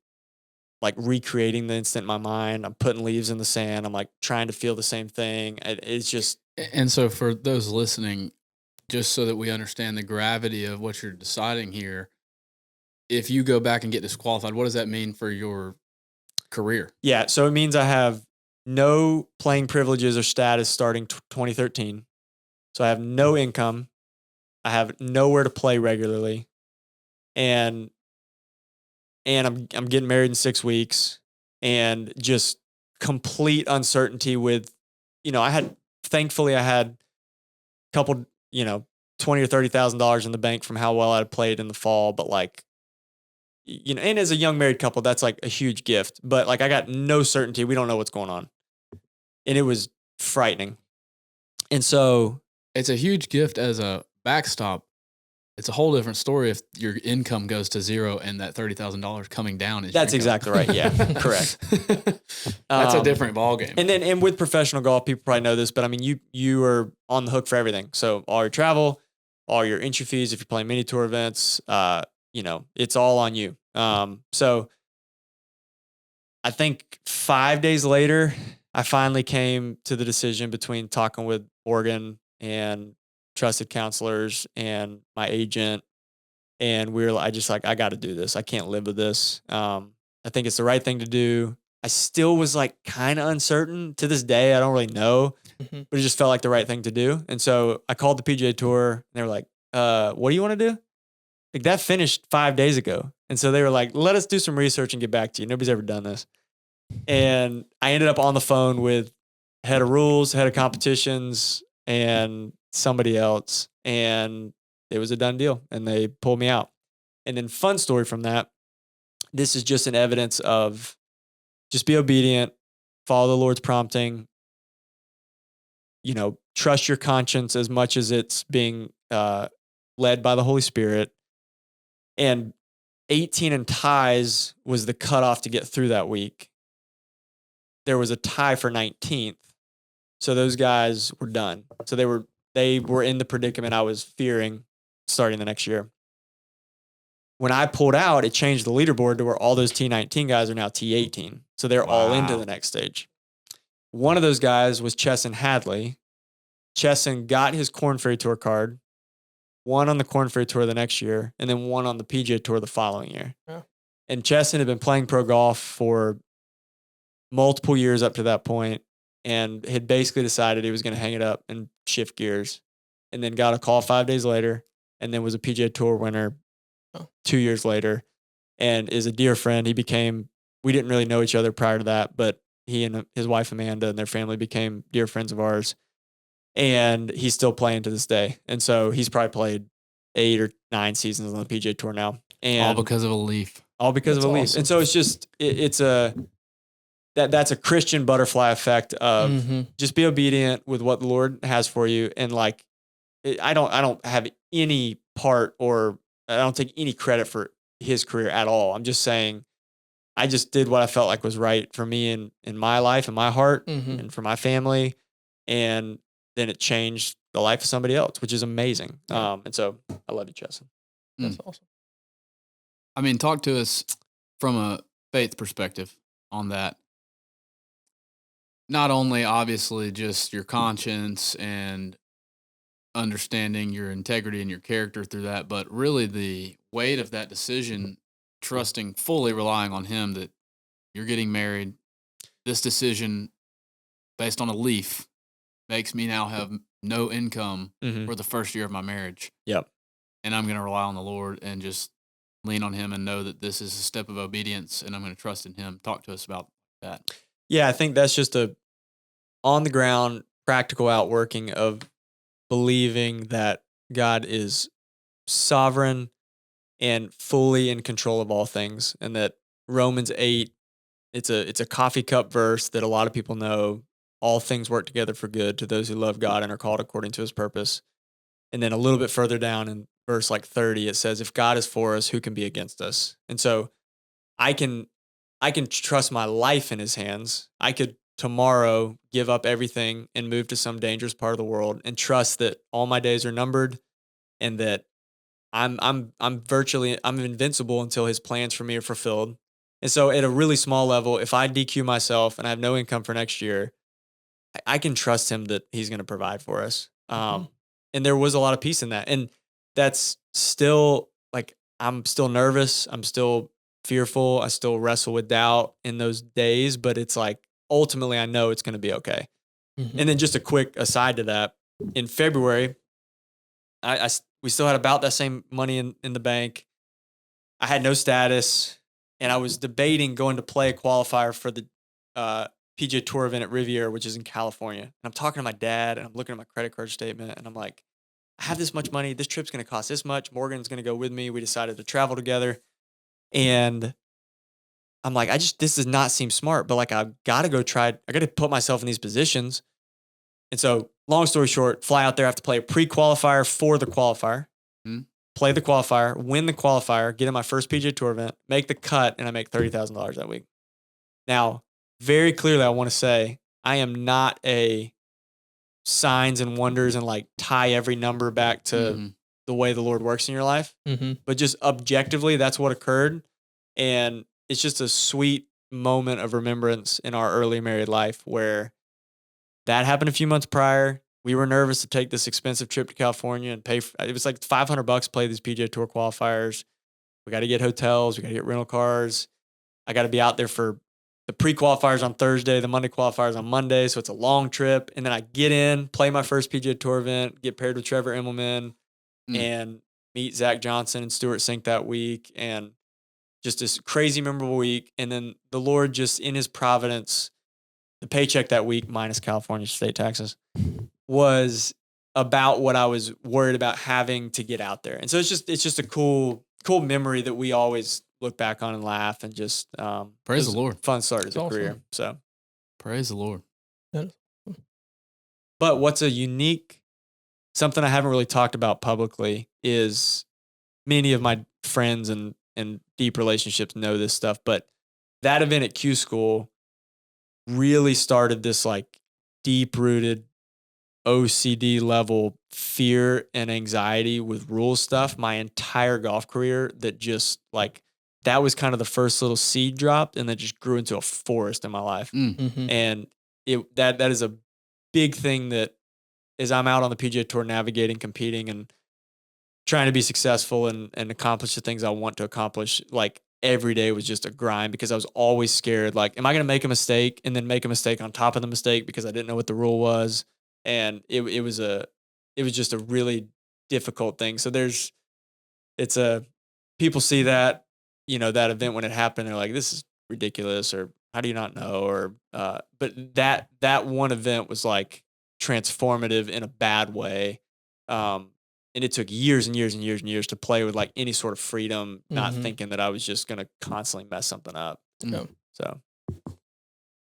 like recreating the instant in my mind. I'm putting leaves in the sand. I'm like trying to feel the same thing. It's just. And so for those listening, just so that we understand the gravity of what you're deciding here, if you go back and get disqualified, what does that mean for your career? Yeah, so it means I have no playing privileges or status starting 2013. So I have no income. I have nowhere to play regularly, and I'm getting married in 6 weeks, and just complete uncertainty with, thankfully I had a couple, $20,000 or $30,000 in the bank from how well I had played in the fall, but like, and as a young married couple, that's like a huge gift. But like, I got no certainty. We don't know what's going on, and it was frightening. And so it's a huge gift as a backstop. It's a whole different story if your income goes to zero and that $30,000 coming down is. That's exactly right. Yeah, correct. That's a different ballgame. And with professional golf, people probably know this, but I mean, you are on the hook for everything. So all your travel, all your entry fees, if you're playing mini tour events, it's all on you. So I think 5 days later, I finally came to the decision between talking with Oregon and trusted counselors and my agent. And I got to do this. I can't live with this. I think it's the right thing to do. I still was like kind of uncertain to this day. I don't really know, but it just felt like the right thing to do. And so I called the PGA Tour and they were like, what do you want to do? Like that finished 5 days ago. And so they were like, let us do some research and get back to you. Nobody's ever done this. And I ended up on the phone with head of rules, head of competitions, and somebody else. And it was a done deal. And they pulled me out. And then fun story from that, this is just an evidence of just be obedient, follow the Lord's prompting, trust your conscience as much as it's being led by the Holy Spirit. And 18 in ties was the cutoff to get through that week. There was a tie for 19th. So those guys were done. So they were in the predicament I was fearing starting the next year. When I pulled out, it changed the leaderboard to where all those T19 guys are now T18. So they're all into the next stage. One of those guys was Chesson Hadley. Chesson got his Korn Ferry Tour card, won on the Korn Ferry Tour the next year, and then won on the PGA Tour the following year. Yeah. And Chesson had been playing pro golf for multiple years up to that point and had basically decided he was going to hang it up and shift gears, and then got a call 5 days later and then was a PGA Tour winner 2 years later and is a dear friend. We didn't really know each other prior to that, but he and his wife, Amanda, and their family became dear friends of ours. And he's still playing to this day. And so he's probably played 8 or 9 seasons on the PGA Tour now. And all because of a leaf. All because of a leaf. And so it's just, that's a Christian butterfly effect of just be obedient with what the Lord has for you. And like, I don't have any part, or I don't take any credit for his career at all. I'm just saying, I just did what I felt like was right for me in my life and my heart and for my family. And then it changed the life of somebody else, which is amazing. And so I love you, Chesson. That's awesome. I mean, talk to us from a faith perspective on that. Not only obviously just your conscience and understanding your integrity and your character through that, but really the weight of that decision, trusting, fully relying on him that you're getting married. This decision based on a leaf makes me now have no income for the first year of my marriage. Yep. And I'm going to rely on the Lord and just lean on him and know that this is a step of obedience and I'm going to trust in him. Talk to us about that. Yeah, I think that's just a on the ground, practical outworking of believing that God is sovereign and fully in control of all things. And that Romans 8, it's a coffee cup verse that a lot of people know. All things work together for good to those who love God and are called according to his purpose. And then a little bit further down in verse like 30, it says, if God is for us, who can be against us? And so I can trust my life in his hands. I could tomorrow give up everything and move to some dangerous part of the world and trust that all my days are numbered and that I'm invincible until his plans for me are fulfilled. And so at a really small level, if I DQ myself and I have no income for next year, I can trust him that he's going to provide for us. there was a lot of peace in that. And that's still like, I'm still nervous. I'm still fearful. I still wrestle with doubt in those days, but it's like, ultimately I know it's going to be okay. Mm-hmm. And then just a quick aside to that, in February, we still had about that same money in the bank. I had no status, and I was debating going to play a qualifier for the PGA Tour event at Riviera, which is in California. And I'm talking to my dad, and I'm looking at my credit card statement, and I'm like, I have this much money. This trip's going to cost this much. Morgan's going to go with me. We decided to travel together. And I'm like, this does not seem smart, but like, I got to go try. I got to put myself in these positions. And so, long story short, fly out there, have to play a pre-qualifier for the qualifier, play the qualifier, win the qualifier, get in my first PGA Tour event, make the cut, and I make $30,000 that week. Now, very clearly, I want to say I am not a signs and wonders and like tie every number back to the way the Lord works in your life. But just objectively, that's what occurred. And it's just a sweet moment of remembrance in our early married life where that happened a few months prior. We were nervous to take this expensive trip to California and pay it was like $500 play these PGA Tour qualifiers. We got to get hotels. We got to get rental cars. I got to be out there for the pre-qualifiers on Thursday, the Monday qualifiers on Monday. So it's a long trip. And then I get in, play my first PGA Tour event, get paired with Trevor Immelman and meet Zach Johnson and Stuart Sink that week. And just this crazy memorable week. And then the Lord just in his providence, the paycheck that week minus California state taxes was about what I was worried about having to get out there. And so it's just a cool memory that we always look back on and laugh and just praise the Lord. Fun start as a awesome. career. So praise the Lord. But what's a unique, something I haven't really talked about publicly is many of my friends and deep relationships know this stuff, but that event at Q School really started this like deep rooted OCD level fear and anxiety with rules stuff my entire golf career that just like, that was kind of the first little seed dropped and then just grew into a forest in my life. And that is a big thing that as I'm out on the PGA Tour navigating, competing and trying to be successful and accomplish the things I want to accomplish, like every day was just a grind because I was always scared. Like, am I going to make a mistake and then make a mistake on top of the mistake because I didn't know what the rule was? And it was just a really difficult thing. So people see that, that event when it happened, they're like, this is ridiculous, or how do you not know? Or, but that one event was like transformative in a bad way. And it took years and years and years and years to play with like any sort of freedom, not thinking that I was just going to constantly mess something up. So,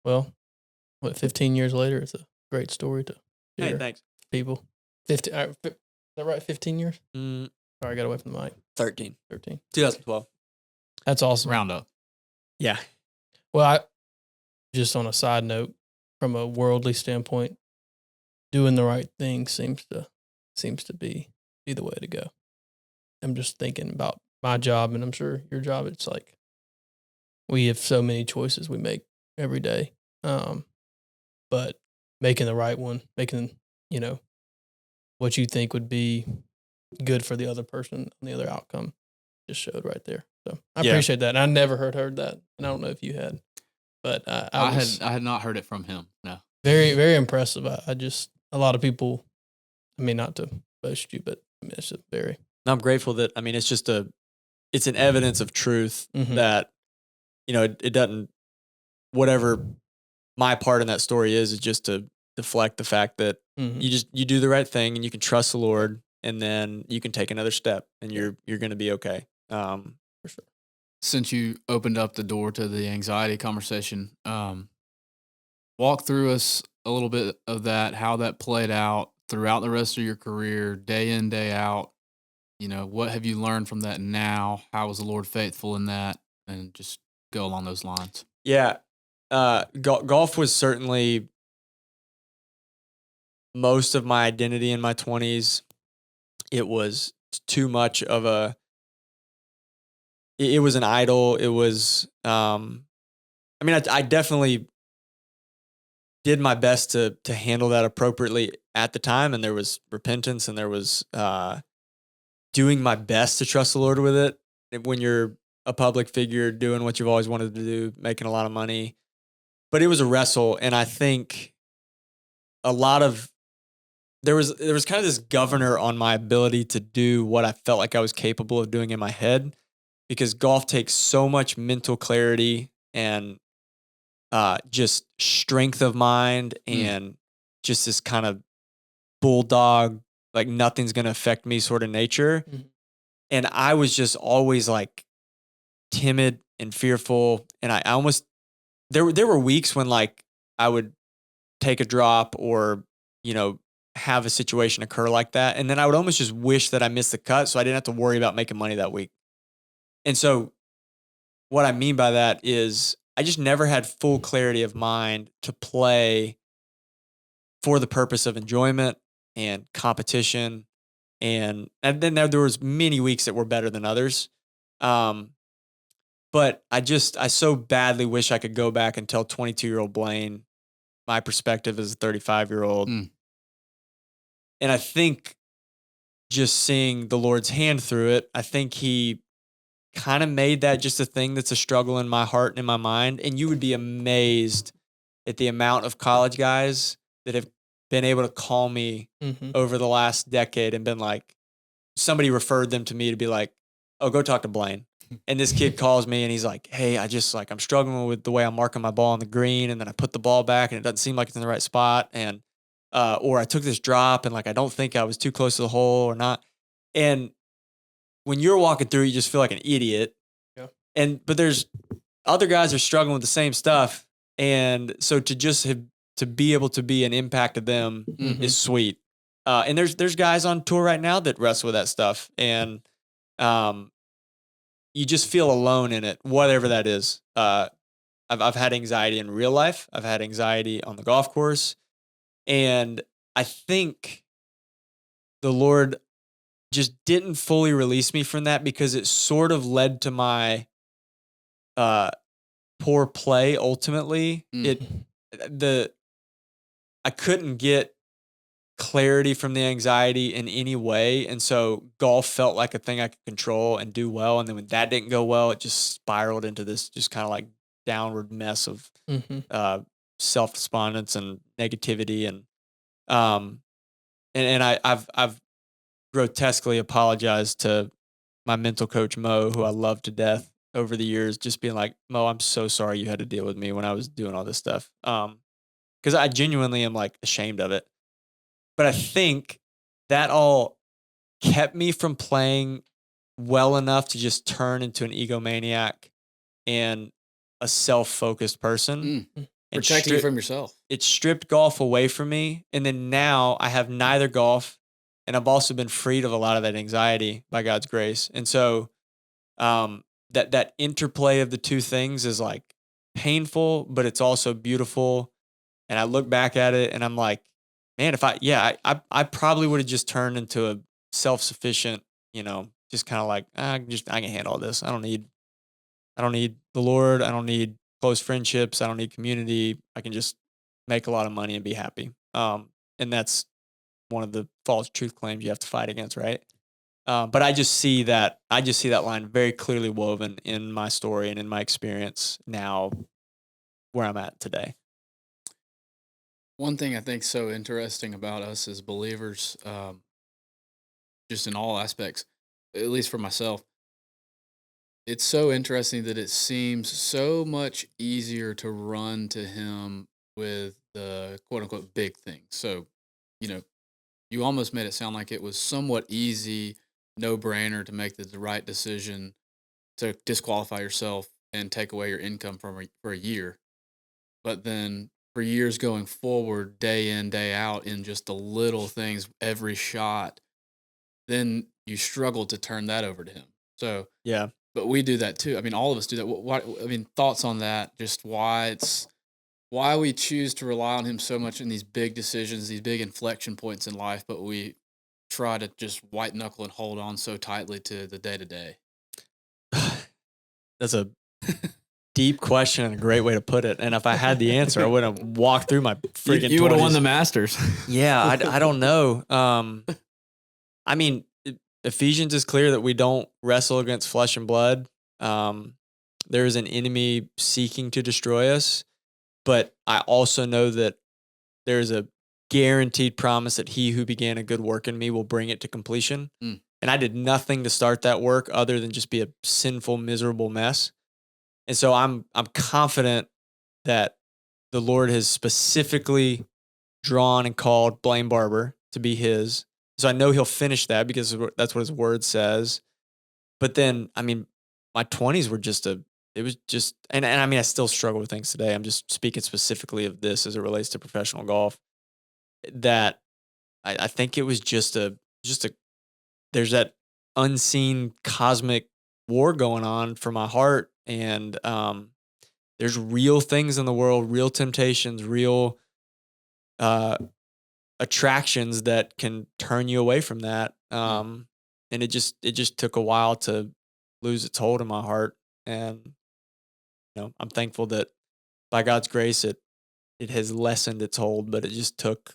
well, 15 years later, it's a great story to share. Hey, thanks. People. 15, is that right? 15 years? Sorry, I got away from the mic. 13. 2012. That's awesome. Round up. Yeah. Well, just on a side note, from a worldly standpoint, doing the right thing seems to be the way to go. I'm just thinking about my job, and I'm sure your job. It's like we have so many choices we make every day, but making the right one, making what you think would be good for the other person and the other outcome, just showed right there. So I appreciate that. And I never heard that, and I don't know if you had, but I had not heard it from him. No, very, very impressive. I just, a lot of people. I mean, not to boast you, but I mean, it's just very. I'm grateful that, I mean, it's just it's an evidence of truth that, it doesn't, whatever my part in that story is just to deflect the fact that you do the right thing and you can trust the Lord, and then you can take another step and you're going to be okay. For sure. Since you opened up the door to the anxiety conversation, walk through us a little bit of that, how that played out throughout the rest of your career, day in, day out. What have you learned from that now? How was the Lord faithful in that? And just go along those lines. Yeah. Golf was certainly most of my identity in my 20s. It was too much of it was an idol. It was, I definitely did my best to handle that appropriately at the time. And there was repentance, and there was doing my best to trust the Lord with it. And when you're a public figure doing what you've always wanted to do, making a lot of money. But it was a wrestle. And I think a lot of, there was kind of this governor on my ability to do what I felt like I was capable of doing in my head, because golf takes so much mental clarity and just strength of mind and just this kind of bulldog, like nothing's going to affect me sort of nature. Mhm. And I was just always like timid and fearful. And I almost, there were weeks when like I would take a drop or, have a situation occur like that. And then I would almost just wish that I missed the cut so I didn't have to worry about making money that week. And so what I mean by that is I just never had full clarity of mind to play for the purpose of enjoyment and competition. And then there was many weeks that were better than others. But I so badly wish I could go back and tell 22-year-old Blayne my perspective as a 35-year-old. And I think just seeing the Lord's hand through it, I think he kind of made that just a thing that's a struggle in my heart and in my mind. And you would be amazed at the amount of college guys that have been able to call me over the last decade and been like, somebody referred them to me to be like, oh, go talk to Blayne. And this kid calls me and he's like, hey, I'm struggling with the way I'm marking my ball on the green. And then I put the ball back and it doesn't seem like it's in the right spot. And, or I took this drop and like, I don't think I was too close to the hole or not. And when you're walking through, you just feel like an idiot. Yeah. But there's other guys are struggling with the same stuff. And so to be able to be an impact to them is sweet. And there's guys on tour right now that wrestle with that stuff. And, you just feel alone in it, whatever that is. I've had anxiety in real life. I've had anxiety on the golf course. And I think the Lord just didn't fully release me from that because it sort of led to my poor play ultimately. I couldn't get clarity from the anxiety in any way. And so golf felt like a thing I could control and do well. And then when that didn't go well, it just spiraled into this just kind of like downward mess of self-despondence and negativity. And I've grotesquely apologized to my mental coach, Mo, who I love to death over the years, just being like, Mo, I'm so sorry you had to deal with me when I was doing all this stuff. Because I genuinely am like ashamed of it. But I think that all kept me from playing well enough to just turn into an egomaniac and a self-focused person. Protecting you from yourself. It stripped golf away from me. And then now I have neither golf, and I've also been freed of a lot of that anxiety by God's grace. And so that interplay of the two things is like painful, but it's also beautiful. And I look back at it and I'm like, man, I probably would have just turned into a self-sufficient, just kind of like, I can handle all this. I don't need the Lord. I don't need close friendships. I don't need community. I can just make a lot of money and be happy. And that's one of the false truth claims you have to fight against, right? But I just see that line very clearly woven in my story and in my experience now where I'm at today. One thing I think so interesting about us as believers, just in all aspects, at least for myself, it's so interesting that it seems so much easier to run to him with the quote unquote big things. So, you almost made it sound like it was somewhat easy, no brainer to make the right decision to disqualify yourself and take away your income for a year. But then for years going forward, day in, day out, in just the little things, every shot, then you struggle to turn that over to him. So, yeah. But we do that too. I mean, all of us do that. Thoughts on that, just why we choose to rely on him so much in these big decisions, these big inflection points in life, but we try to just white knuckle and hold on so tightly to the day to day. That's a deep question and a great way to put it. And if I had the answer, I would have walked through my freaking You would have won 20s. the Masters. Yeah, I don't know. I mean, Ephesians is clear that we don't wrestle against flesh and blood. There is an enemy seeking to destroy us, but I also know that there's a guaranteed promise that he who began a good work in me will bring it to completion. Mm. And I did nothing to start that work other than just be a sinful, miserable mess. And so I'm confident that the Lord has specifically drawn and called Blayne Barber to be his. So I know he'll finish that because that's what his word says. But then, I mean, my 20s were and I mean, I still struggle with things today. I'm just speaking specifically of this as it relates to professional golf. That I think it was just a there's that unseen cosmic war going on for my heart. And there's real things in the world, real temptations, real attractions that can turn you away from that. And it just took a while to lose its hold in my heart. And I'm thankful that by God's grace it has lessened its hold, but it just took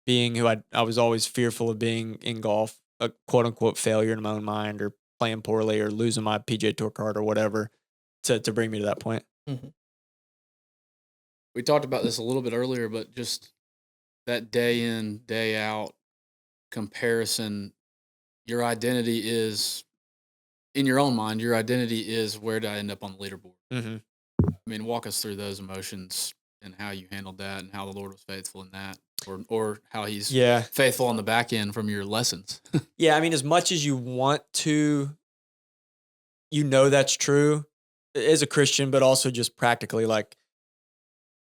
being who I was always fearful of being in golf, a quote unquote failure in my own mind, or playing poorly, or losing my PGA Tour card or whatever, to bring me to that point. Mm-hmm. We talked about this a little bit earlier, but just that day in, day out comparison, your identity is, in your own mind, your identity is where did I end up on the leaderboard? Mm-hmm. I mean, walk us through those emotions and how you handled that and how the Lord was faithful in that, or how he's faithful on the back end from your lessons. Yeah. I mean, as much as you want to, that's true as a Christian, but also just practically, like,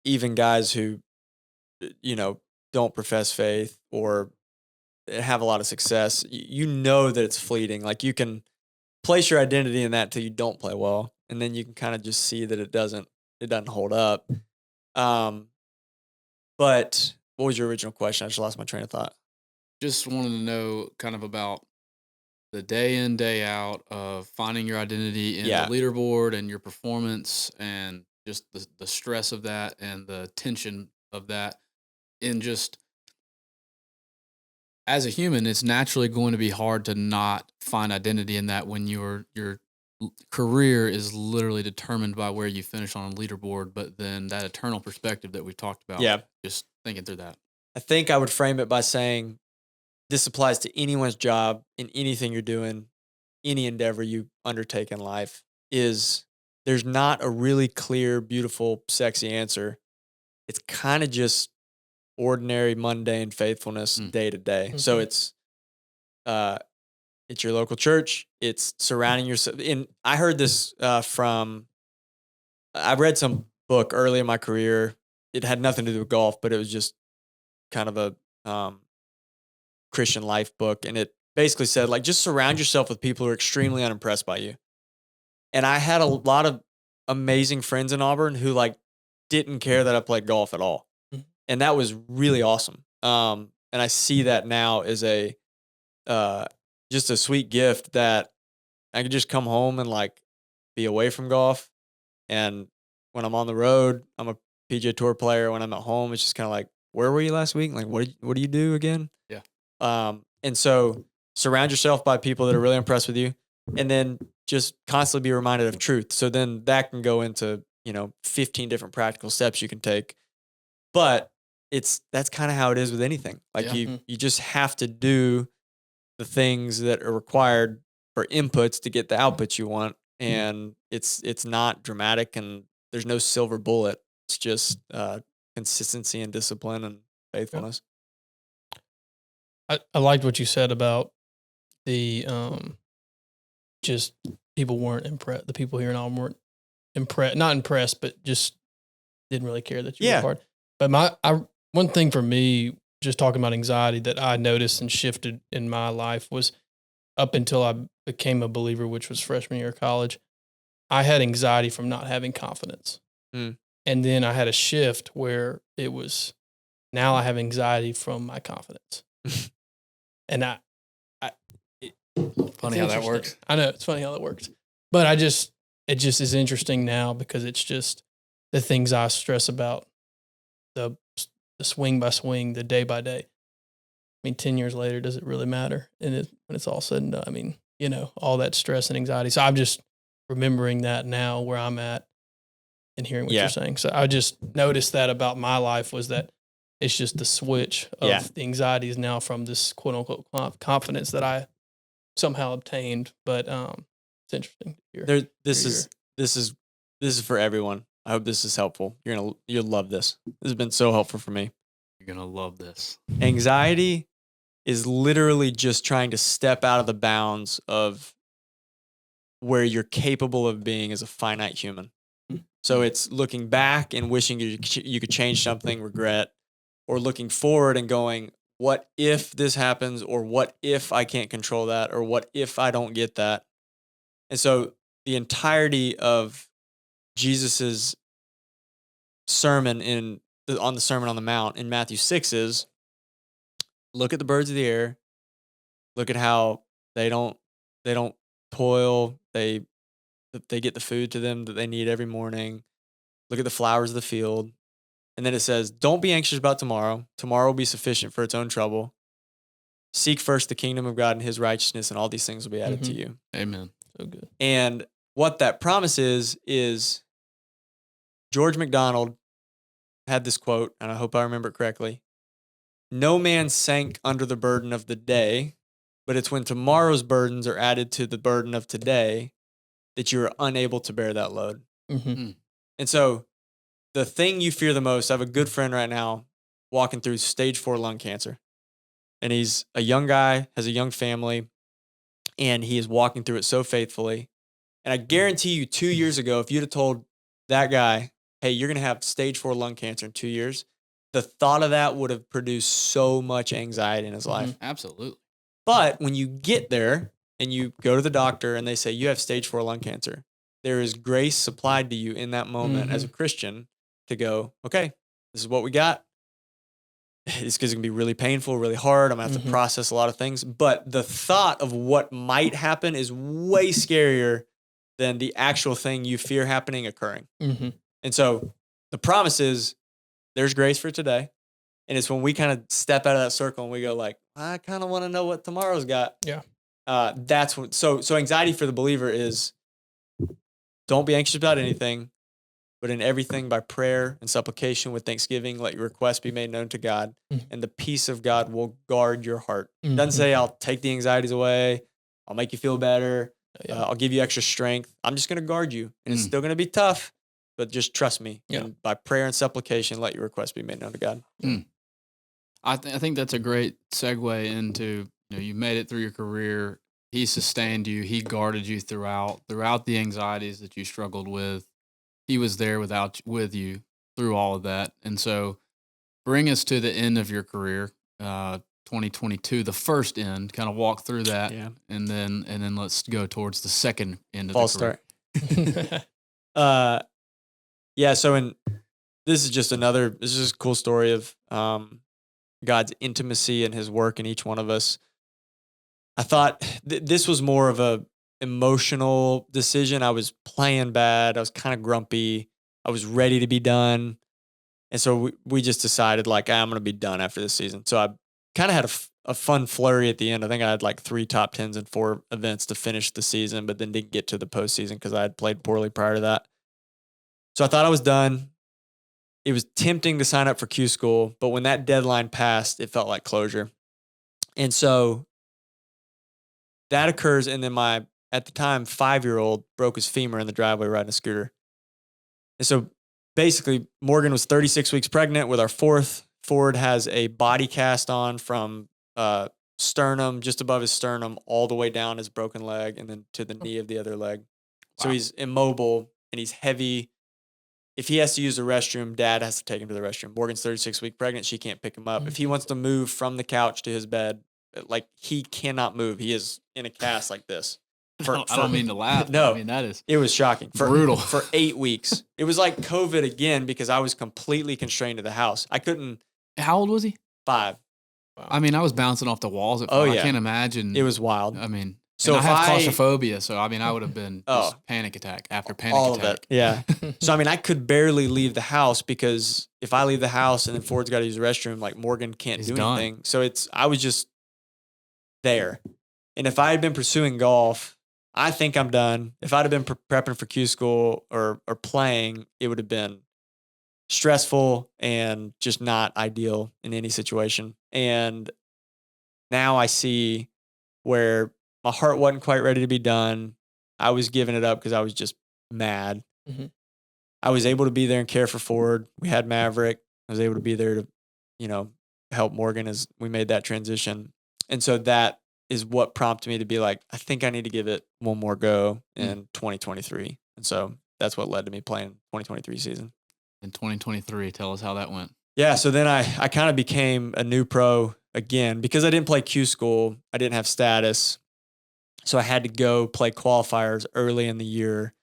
even guys who, don't profess faith or have a lot of success, that it's fleeting. Like, you can place your identity in that till you don't play well. And then you can kind of just see that it doesn't hold up. But what was your original question? I just lost my train of thought. Just wanted to know kind of about the day in, day out of finding your identity in the leaderboard and your performance, and just the stress of that and the tension of that. And just as a human, it's naturally going to be hard to not find identity in that when your career is literally determined by where you finish on a leaderboard, but then that eternal perspective that we talked about. Yeah. Just thinking through that. I think I would frame it by saying this applies to anyone's job in anything you're doing, any endeavor you undertake in life. Is there's not a really clear, beautiful, sexy answer. It's kind of just ordinary, mundane faithfulness day to day. Mm-hmm. So it's your local church. It's surrounding yourself. And I heard this I read some book early in my career. It had nothing to do with golf, but it was just kind of a Christian life book. And it basically said, like, just surround yourself with people who are extremely unimpressed by you. And I had a lot of amazing friends in Auburn who, like, didn't care that I played golf at all. Mm-hmm. And that was really awesome. And I see that now as just a sweet gift that I could just come home and, like, be away from golf. And when I'm on the road, I'm a PGA Tour player. When I'm at home, it's just kind of like, where were you last week? Like, what do you do again? Yeah. And so surround yourself by people that are really impressed with you, and then just constantly be reminded of truth. So then that can go into, 15 different practical steps you can take. But that's kind of how it is with anything. Like, you just have to do the things that are required for inputs to get the outputs you want. And it's not dramatic, and there's no silver bullet. It's just consistency and discipline and faithfulness. I liked what you said about the just people weren't impressed. The people here in Auburn weren't not impressed, but just didn't really care that you were part. But one thing for me, just talking about anxiety that I noticed and shifted in my life was up until I became a believer, which was freshman year of college. I had anxiety from not having confidence. And then I had a shift where it was, now I have anxiety from my confidence. And funny how that works. I know, it's funny how that works. But I just, it just is interesting now because it's just the things I stress about, the swing by swing, the day by day. I mean, 10 years later, does it really matter? And when it's all said and done, I mean, all that stress and anxiety. So I'm just remembering that now where I'm at and hearing what you're saying. So I just noticed that about my life was that it's just the switch of the anxieties now from this quote unquote confidence that I somehow obtained. But it's interesting to hear. This is for everyone. I hope this is helpful. You'll love this. This has been so helpful for me. You're gonna love this. Anxiety is literally just trying to step out of the bounds of where you're capable of being as a finite human. So it's looking back and wishing you could change something, regret, or looking forward and going, what if this happens, or what if I can't control that, or what if I don't get that? And so the entirety of Jesus's sermon on the Sermon on the Mount in Matthew 6 is, look at the birds of the air, look at how they don't toil, they get the food to them that they need every morning. Look at the flowers of the field. And then it says, don't be anxious about tomorrow. Tomorrow will be sufficient for its own trouble. Seek first the kingdom of God and his righteousness, and all these things will be added to you. Amen. So good. And what that promises is, George MacDonald had this quote, and I hope I remember it correctly. No man sank under the burden of the day, but it's when tomorrow's burdens are added to the burden of today that you are unable to bear that load. Mm-hmm. And so the thing you fear the most, I have a good friend right now walking through stage 4 lung cancer. And he's a young guy, has a young family, and he is walking through it so faithfully. And I guarantee you 2 years ago, if you'd have told that guy, hey, you're going to have stage 4 lung cancer in 2 years, the thought of that would have produced so much anxiety in his life. Absolutely. But when you get there and you go to the doctor and they say you have stage 4 lung cancer, there is grace supplied to you in that moment as a Christian to go, okay, this is what we got. It's going to be really painful, really hard. I'm going to have to process a lot of things. But the thought of what might happen is way scarier than the actual thing you fear happening occurring. And so the promise is there's grace for today. And it's when we kind of step out of that circle and we go like, I kind of want to know what tomorrow's got. Yeah. That's what, so anxiety for the believer is, don't be anxious about anything, but in everything by prayer and supplication with thanksgiving, let your requests be made known to God, and the peace of God will guard your heart. It doesn't say I'll take the anxieties away, I'll make you feel better, I'll give you extra strength. I'm just going to guard you, and it's still going to be tough, but just trust me. And by prayer and supplication, let your requests be made known to God. I think that's a great segue into, you made it through your career. He sustained you. He guarded you throughout the anxieties that you struggled with. He was there with you through all of that. And so bring us to the end of your career, 2022, the first end, kind of walk through that. Yeah. And then let's go towards the second end of False the career. start. So this is just a cool story of God's intimacy and his work in each one of us. I thought this was more of a emotional decision. I was playing bad. I was kind of grumpy. I was ready to be done. And so we just decided like, I'm going to be done after this season. So I kind of had a fun flurry at the end. I think I had like 3 top 10s and 4 events to finish the season, but then didn't get to the postseason because I had played poorly prior to that. So I thought I was done. It was tempting to sign up for Q school, but when that deadline passed, it felt like closure. And so that occurs, and then my, at the time, 5-year-old broke his femur in the driveway riding a scooter. And so basically, Morgan was 36 weeks pregnant with our 4th. Ford has a body cast on from sternum, just above his sternum, all the way down his broken leg, and then to the knee of the other leg. Wow. So he's immobile, and he's heavy. If he has to use the restroom, Dad has to take him to the restroom. Morgan's 36 weeks pregnant. She can't pick him up. If he wants to move from the couch to his bed, like he cannot move. He is in a cast like this. I don't mean to laugh. No, I mean, it was shocking. Brutal. For 8 weeks. It was like COVID again because I was completely constrained to the house. I couldn't. How old was he? 5. Wow. I mean, I was bouncing off the walls at 5. I can't imagine. It was wild. I mean, So and if I have claustrophobia, so I mean, I would have been just Oh. panic attack after panic all attack. of it, yeah. So I mean, I could barely leave the house because if I leave the house and then Ford's got to use the restroom, like Morgan can't He's do done. anything. So I was just there. And if I had been pursuing golf, I think I'm done. If I'd have been prepping for Q school or playing, it would have been stressful and just not ideal in any situation. And now I see where my heart wasn't quite ready to be done. I was giving it up because I was just mad. Mm-hmm. I was able to be there and care for Ford. We had Maverick. I was able to be there to, help Morgan as we made that transition. And so that is what prompted me to be like, I think I need to give it one more go in 2023. And so that's what led to me playing 2023 season. In 2023, tell us how that went. Yeah, so then I kind of became a new pro again because I didn't play Q school. I didn't have status. So I had to go play qualifiers early in the year.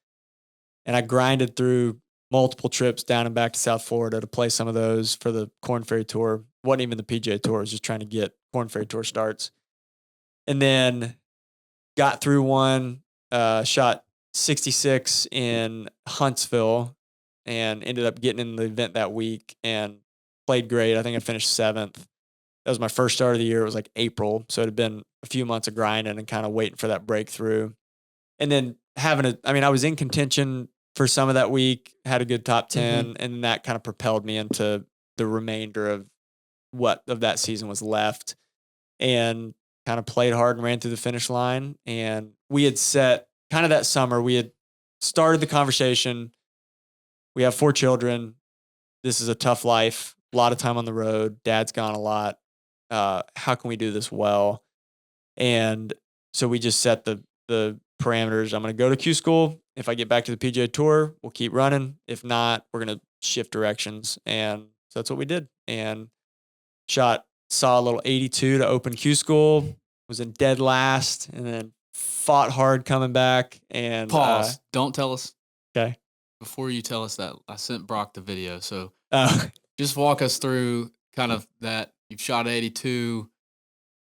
And I grinded through multiple trips down and back to South Florida to play some of those for the Korn Ferry Tour. Wasn't even the PGA Tour. I was just trying to get Korn Ferry Tour starts. And then got through one, shot 66 in Huntsville and ended up getting in the event that week and played great. I think I finished 7th. That was my first start of the year. It was like April. So it had been a few months of grinding and kind of waiting for that breakthrough. And then I was in contention for some of that week, had a good top 10, and that kind of propelled me into the remainder of what of that season was left, and kind of played hard and ran through the finish line. And we had set kind of that summer, we had started the conversation. We have 4 children. This is a tough life, a lot of time on the road. Dad's gone a lot. How can we do this well? And so we just set the parameters. I'm going to go to Q school. If I get back to the PGA Tour, we'll keep running. If not, we're going to shift directions. And so that's what we did. And saw a little 82 to open Q school, was in dead last, and then fought hard coming back. And Pause. Don't tell us. Okay. Before you tell us that, I sent Brock the video. So Oh. just walk us through kind of that. You've shot 82.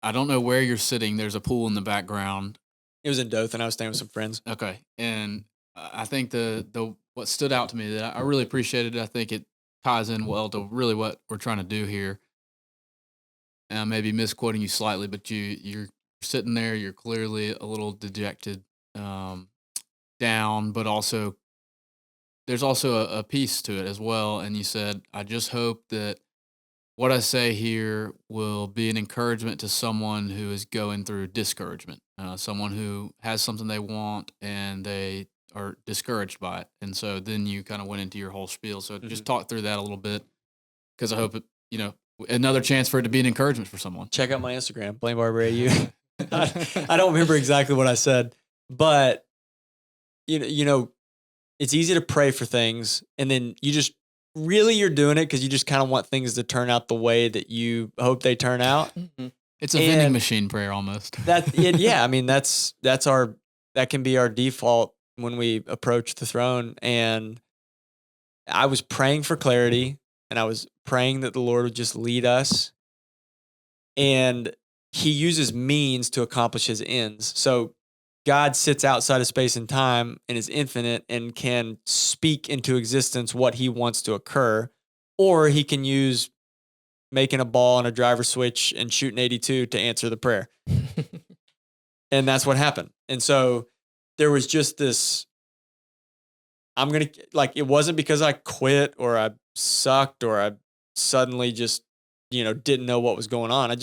I don't know where you're sitting. There's a pool in the background. It was in Dothan. I was staying with some friends. Okay. And I think the what stood out to me that I really appreciated, I think it ties in well to really what we're trying to do here. And I may be misquoting you slightly, but you're sitting there, you're clearly a little dejected, down, but also there's also a piece to it as well. And you said, I just hope that what I say here will be an encouragement to someone who is going through discouragement, someone who has something they want and they are discouraged by it. And so then you kind of went into your whole spiel. So just talk through that a little bit, because I hope another chance for it to be an encouragement for someone. Check out my Instagram, Blayne Barber AU. I don't remember exactly what I said, but it's easy to pray for things, and then you're doing it because you just kind of want things to turn out the way that you hope they turn out. It's a vending machine prayer almost. That can be our default when we approach the throne. And I was praying for clarity, and I was praying that the Lord would just lead us. And He uses means to accomplish His ends. So God sits outside of space and time and is infinite and can speak into existence what He wants to occur, or He can use making a ball on a driver switch and shooting 82 to answer the prayer. And that's what happened. And so there was just this, it wasn't because I quit or I sucked or I suddenly just, didn't know what was going on.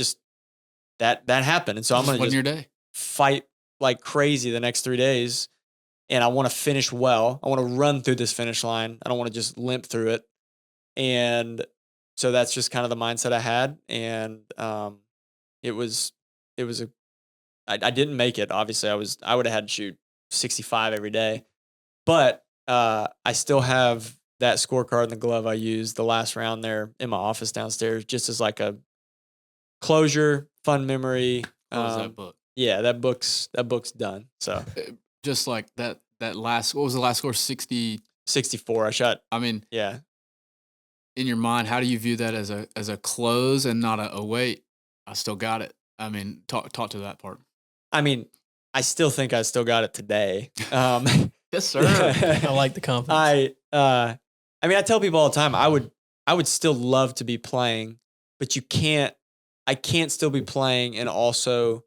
That happened. And so I'm going to your day. Fight like crazy the next 3 days. And I want to finish well. I want to run through this finish line. I don't want to just limp through it. And so that's just kind of the mindset I had. And I didn't make it. Obviously I would have had to shoot 65 every day, but I still have that scorecard in the glove I used the last round there in my office downstairs, just as like a closure, fun memory. Close that book. Yeah, that book's done. So just like that last, what was the last score? 64. I shot. I mean, yeah. In your mind, how do you view that as a close and not a wait? I still got it. I mean, talk to that part. I mean, I still think I still got it today. Yes, sir. I like the confidence. I mean, I tell people all the time, I would still love to be playing, but I can't still be playing and also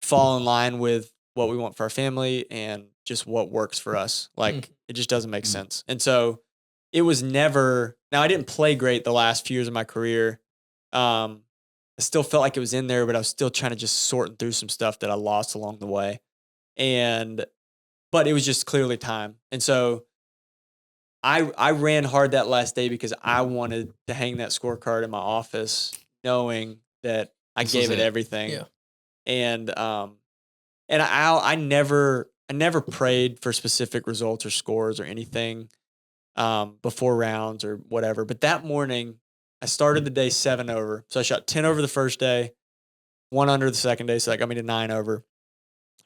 fall in line with what we want for our family and just what works for us. Like it just doesn't make sense. And so it was never, now I didn't play great the last few years of my career. I still felt like it was in there, but I was still trying to just sorting through some stuff that I lost along the way. But it was just clearly time. And so I ran hard that last day because I wanted to hang that scorecard in my office, knowing that I gave it everything. Yeah. And I never prayed for specific results or scores or anything before rounds or whatever. But that morning, I started the day 7 over. So I shot 10 over the first day, 1 under the second day, so that got me to 9 over.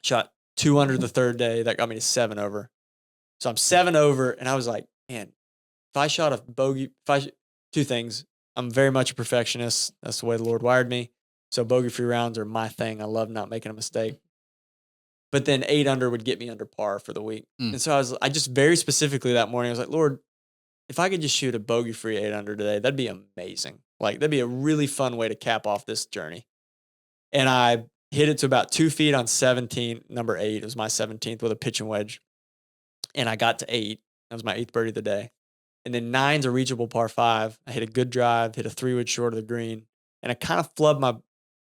Shot 2 under the third day, that got me to 7 over. So I'm 7 over, and I was like, man, if I shot a bogey, two things. I'm very much a perfectionist. That's the way the Lord wired me. So bogey-free rounds are my thing. I love not making a mistake. But then 8 under would get me under par for the week. And so I just very specifically that morning, I was like, Lord, if I could just shoot a bogey-free 8 under today, that'd be amazing. Like, that'd be a really fun way to cap off this journey. And I hit it to about 2 feet on 17, number 8. It was my 17th with a pitching wedge. And I got to 8. That was my 8th birdie of the day. And then 9's a reachable par 5. I hit a good drive, hit a 3-wood short of the green. And I kind of flubbed my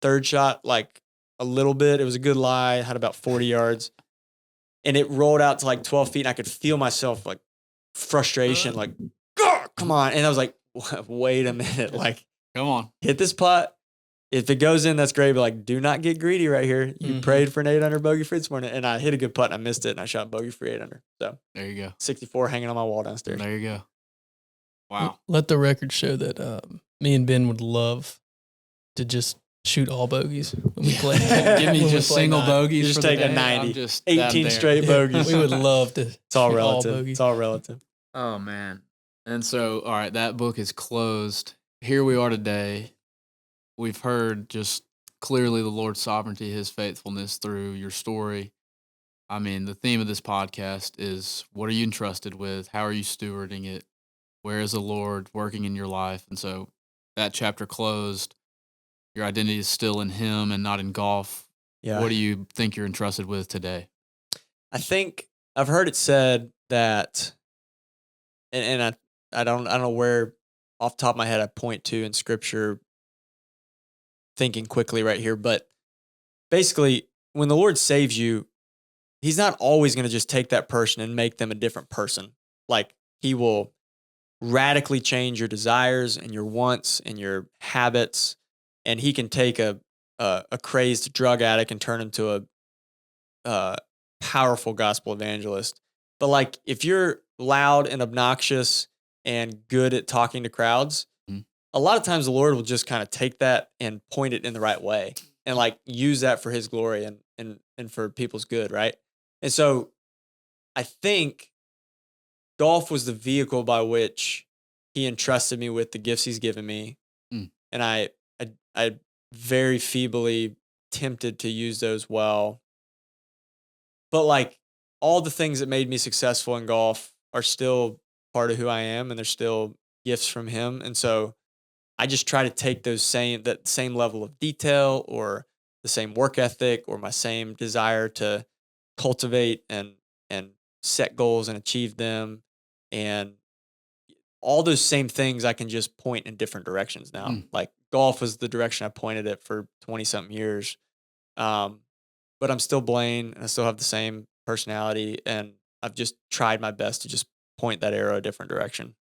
third shot like a little bit. It was a good lie. I had about 40 yards. And it rolled out to like 12 feet. And I could feel myself like frustration, like, come on. And I was like, wait a minute. Like, come on, hit this putt. If it goes in, that's great. But like, do not get greedy right here. You prayed for an 8 under bogey free this morning. And I hit a good putt and I missed it. And I shot bogey free 8 under. So there you go. 64 hanging on my wall downstairs. There you go. Wow. Let the record show that me and Ben would love to just shoot all bogeys when we play. Give me just single bogeys. Just for take the a day. 90. Just 18 straight bogeys. We would love to. It's all shoot relative. bogeys. It's all relative. Oh, man. And so, all right, that book is closed. Here we are today. We've heard just clearly the Lord's sovereignty, his faithfulness through your story. I mean, the theme of this podcast is, what are you entrusted with? How are you stewarding it? Where is the Lord working in your life? And so that chapter closed. Your identity is still in him and not in golf. Yeah. What do you think you're entrusted with today? I think I've heard it said that, and I don't know where off the top of my head I point to in scripture, thinking quickly right here, but basically when the Lord saves you, he's not always going to just take that person and make them a different person. Like, he will radically change your desires and your wants and your habits. And he can take a crazed drug addict and turn him to a powerful gospel evangelist. But like, if you're loud and obnoxious and good at talking to crowds, a lot of times the Lord will just kind of take that and point it in the right way and like use that for his glory and for people's good, right? And so I think golf was the vehicle by which he entrusted me with the gifts he's given me. And I very feebly tempted to use those well. But like, all the things that made me successful in golf are still part of who I am, and they're still gifts from him. And so I just try to take that same level of detail or the same work ethic or my same desire to cultivate and set goals and achieve them. And all those same things I can just point in different directions now. Like, golf was the direction I pointed it for 20 something years. But I'm still Blayne and I still have the same personality, and I've just tried my best to just point that arrow a different direction.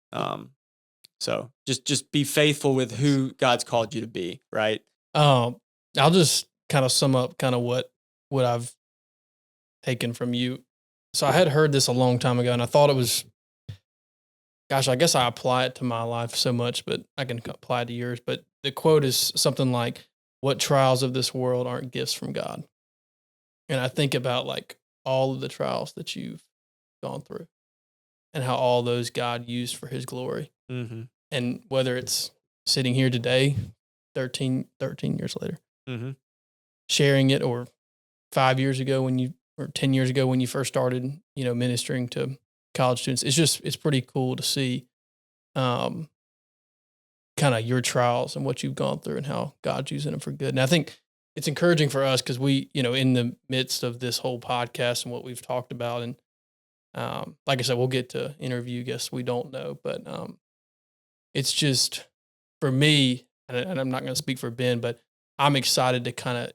So just be faithful with who God's called you to be, right? I'll just kind of sum up kind of what I've taken from you. So I had heard this a long time ago, and I thought it was, gosh, I guess I apply it to my life so much, but I can apply it to yours. But the quote is something like, "What trials of this world aren't gifts from God?" And I think about like all of the trials that you've gone through and how all those God used for his glory. And whether it's sitting here today, 13 years later, sharing it, or 5 years ago or 10 years ago when you first started, ministering to college students. It's pretty cool to see kind of your trials and what you've gone through and how God's using them for good. And I think it's encouraging for us because we, in the midst of this whole podcast and what we've talked about, and like I said, we'll get to interview guests we don't know, but it's just for me, and I'm not going to speak for Ben, but I'm excited to kind of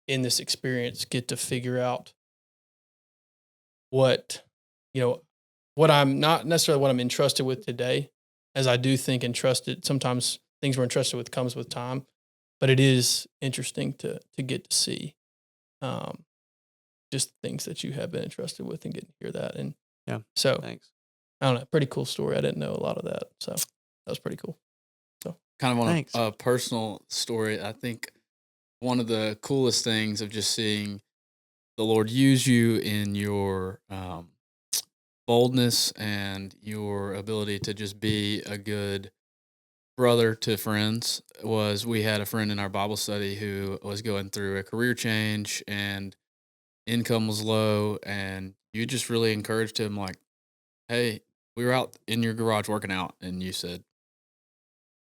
in this experience get to figure out what I'm not necessarily what I'm entrusted with today, as I do think entrusted, sometimes things we're entrusted with comes with time, but it is interesting to get to see just things that you have been entrusted with and get to hear that. And yeah, so thanks. I don't know, pretty cool story. I didn't know a lot of that. So that was pretty cool. So kind of on a personal story, I think one of the coolest things of just seeing the Lord use you in your boldness and your ability to just be a good brother to friends was we had a friend in our Bible study who was going through a career change and income was low, and you just really encouraged him like, hey, we were out in your garage working out, and you said,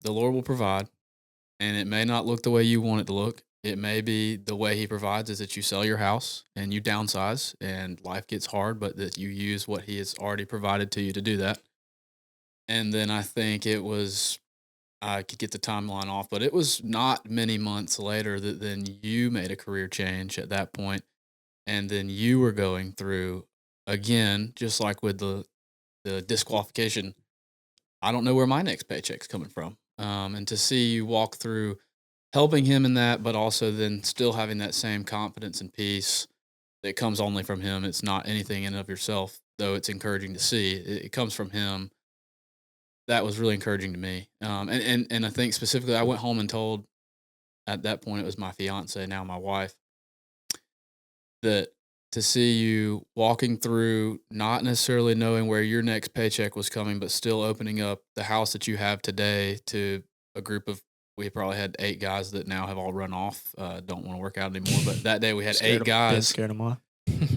the Lord will provide, and it may not look the way you want it to look. It may be the way he provides is that you sell your house and you downsize and life gets hard, but that you use what he has already provided to you to do that. And then I think it was, I could get the timeline off, but it was not many months later that then you made a career change at that point. And then you were going through, again, just like with the disqualification, I don't know where my next paycheck's coming from. And to see you walk through helping him in that, but also then still having that same confidence and peace that comes only from him. It's not anything in and of yourself, though it's encouraging to see. It comes from him. That was really encouraging to me. And I think specifically, I went home and told, at that point, it was my fiance, now my wife, that to see you walking through, not necessarily knowing where your next paycheck was coming, but still opening up the house that you have today to a group of, we probably had 8 guys that now have all run off, don't want to work out anymore. But that day we had 8 guys scared them off.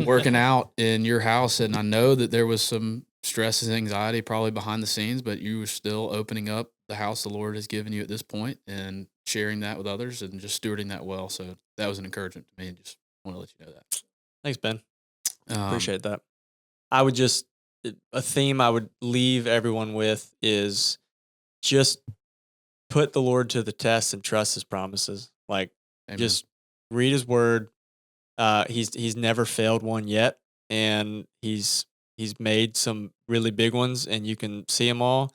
working out in your house. And I know that there was some stress and anxiety probably behind the scenes, but you were still opening up the house the Lord has given you at this point and sharing that with others and just stewarding that well. So that was an encouragement to me. Just want to let you know that. Thanks, Ben. Appreciate that. I would just, a theme I would leave everyone with is just put the Lord to the test and trust his promises. Like, Amen. Just read his word. He's never failed one yet. And he's made some really big ones and you can see them all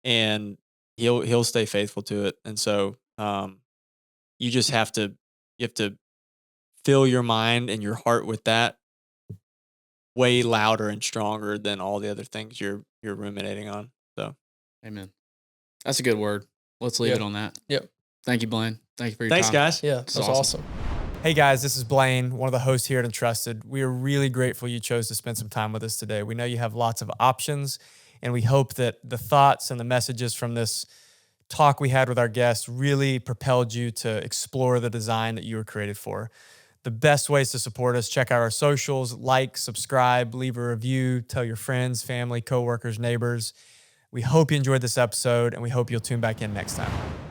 and he'll stay faithful to it. And so, you just have to fill your mind and your heart with that way louder and stronger than all the other things you're ruminating on. So, amen. That's a good word. Let's leave it on that. Yep. Thank you, Blayne. Thank you for your thanks, time. guys. Yeah, that's awesome. Hey guys, this is Blayne, one of the hosts here at Entrusted. We are really grateful you chose to spend some time with us today. We know you have lots of options, and we hope that the thoughts and the messages from this talk we had with our guests really propelled you to explore the design that you were created for. The best ways to support us, check out our socials, like, subscribe, leave a review, tell your friends, family, coworkers, neighbors. We hope you enjoyed this episode, and we hope you'll tune back in next time.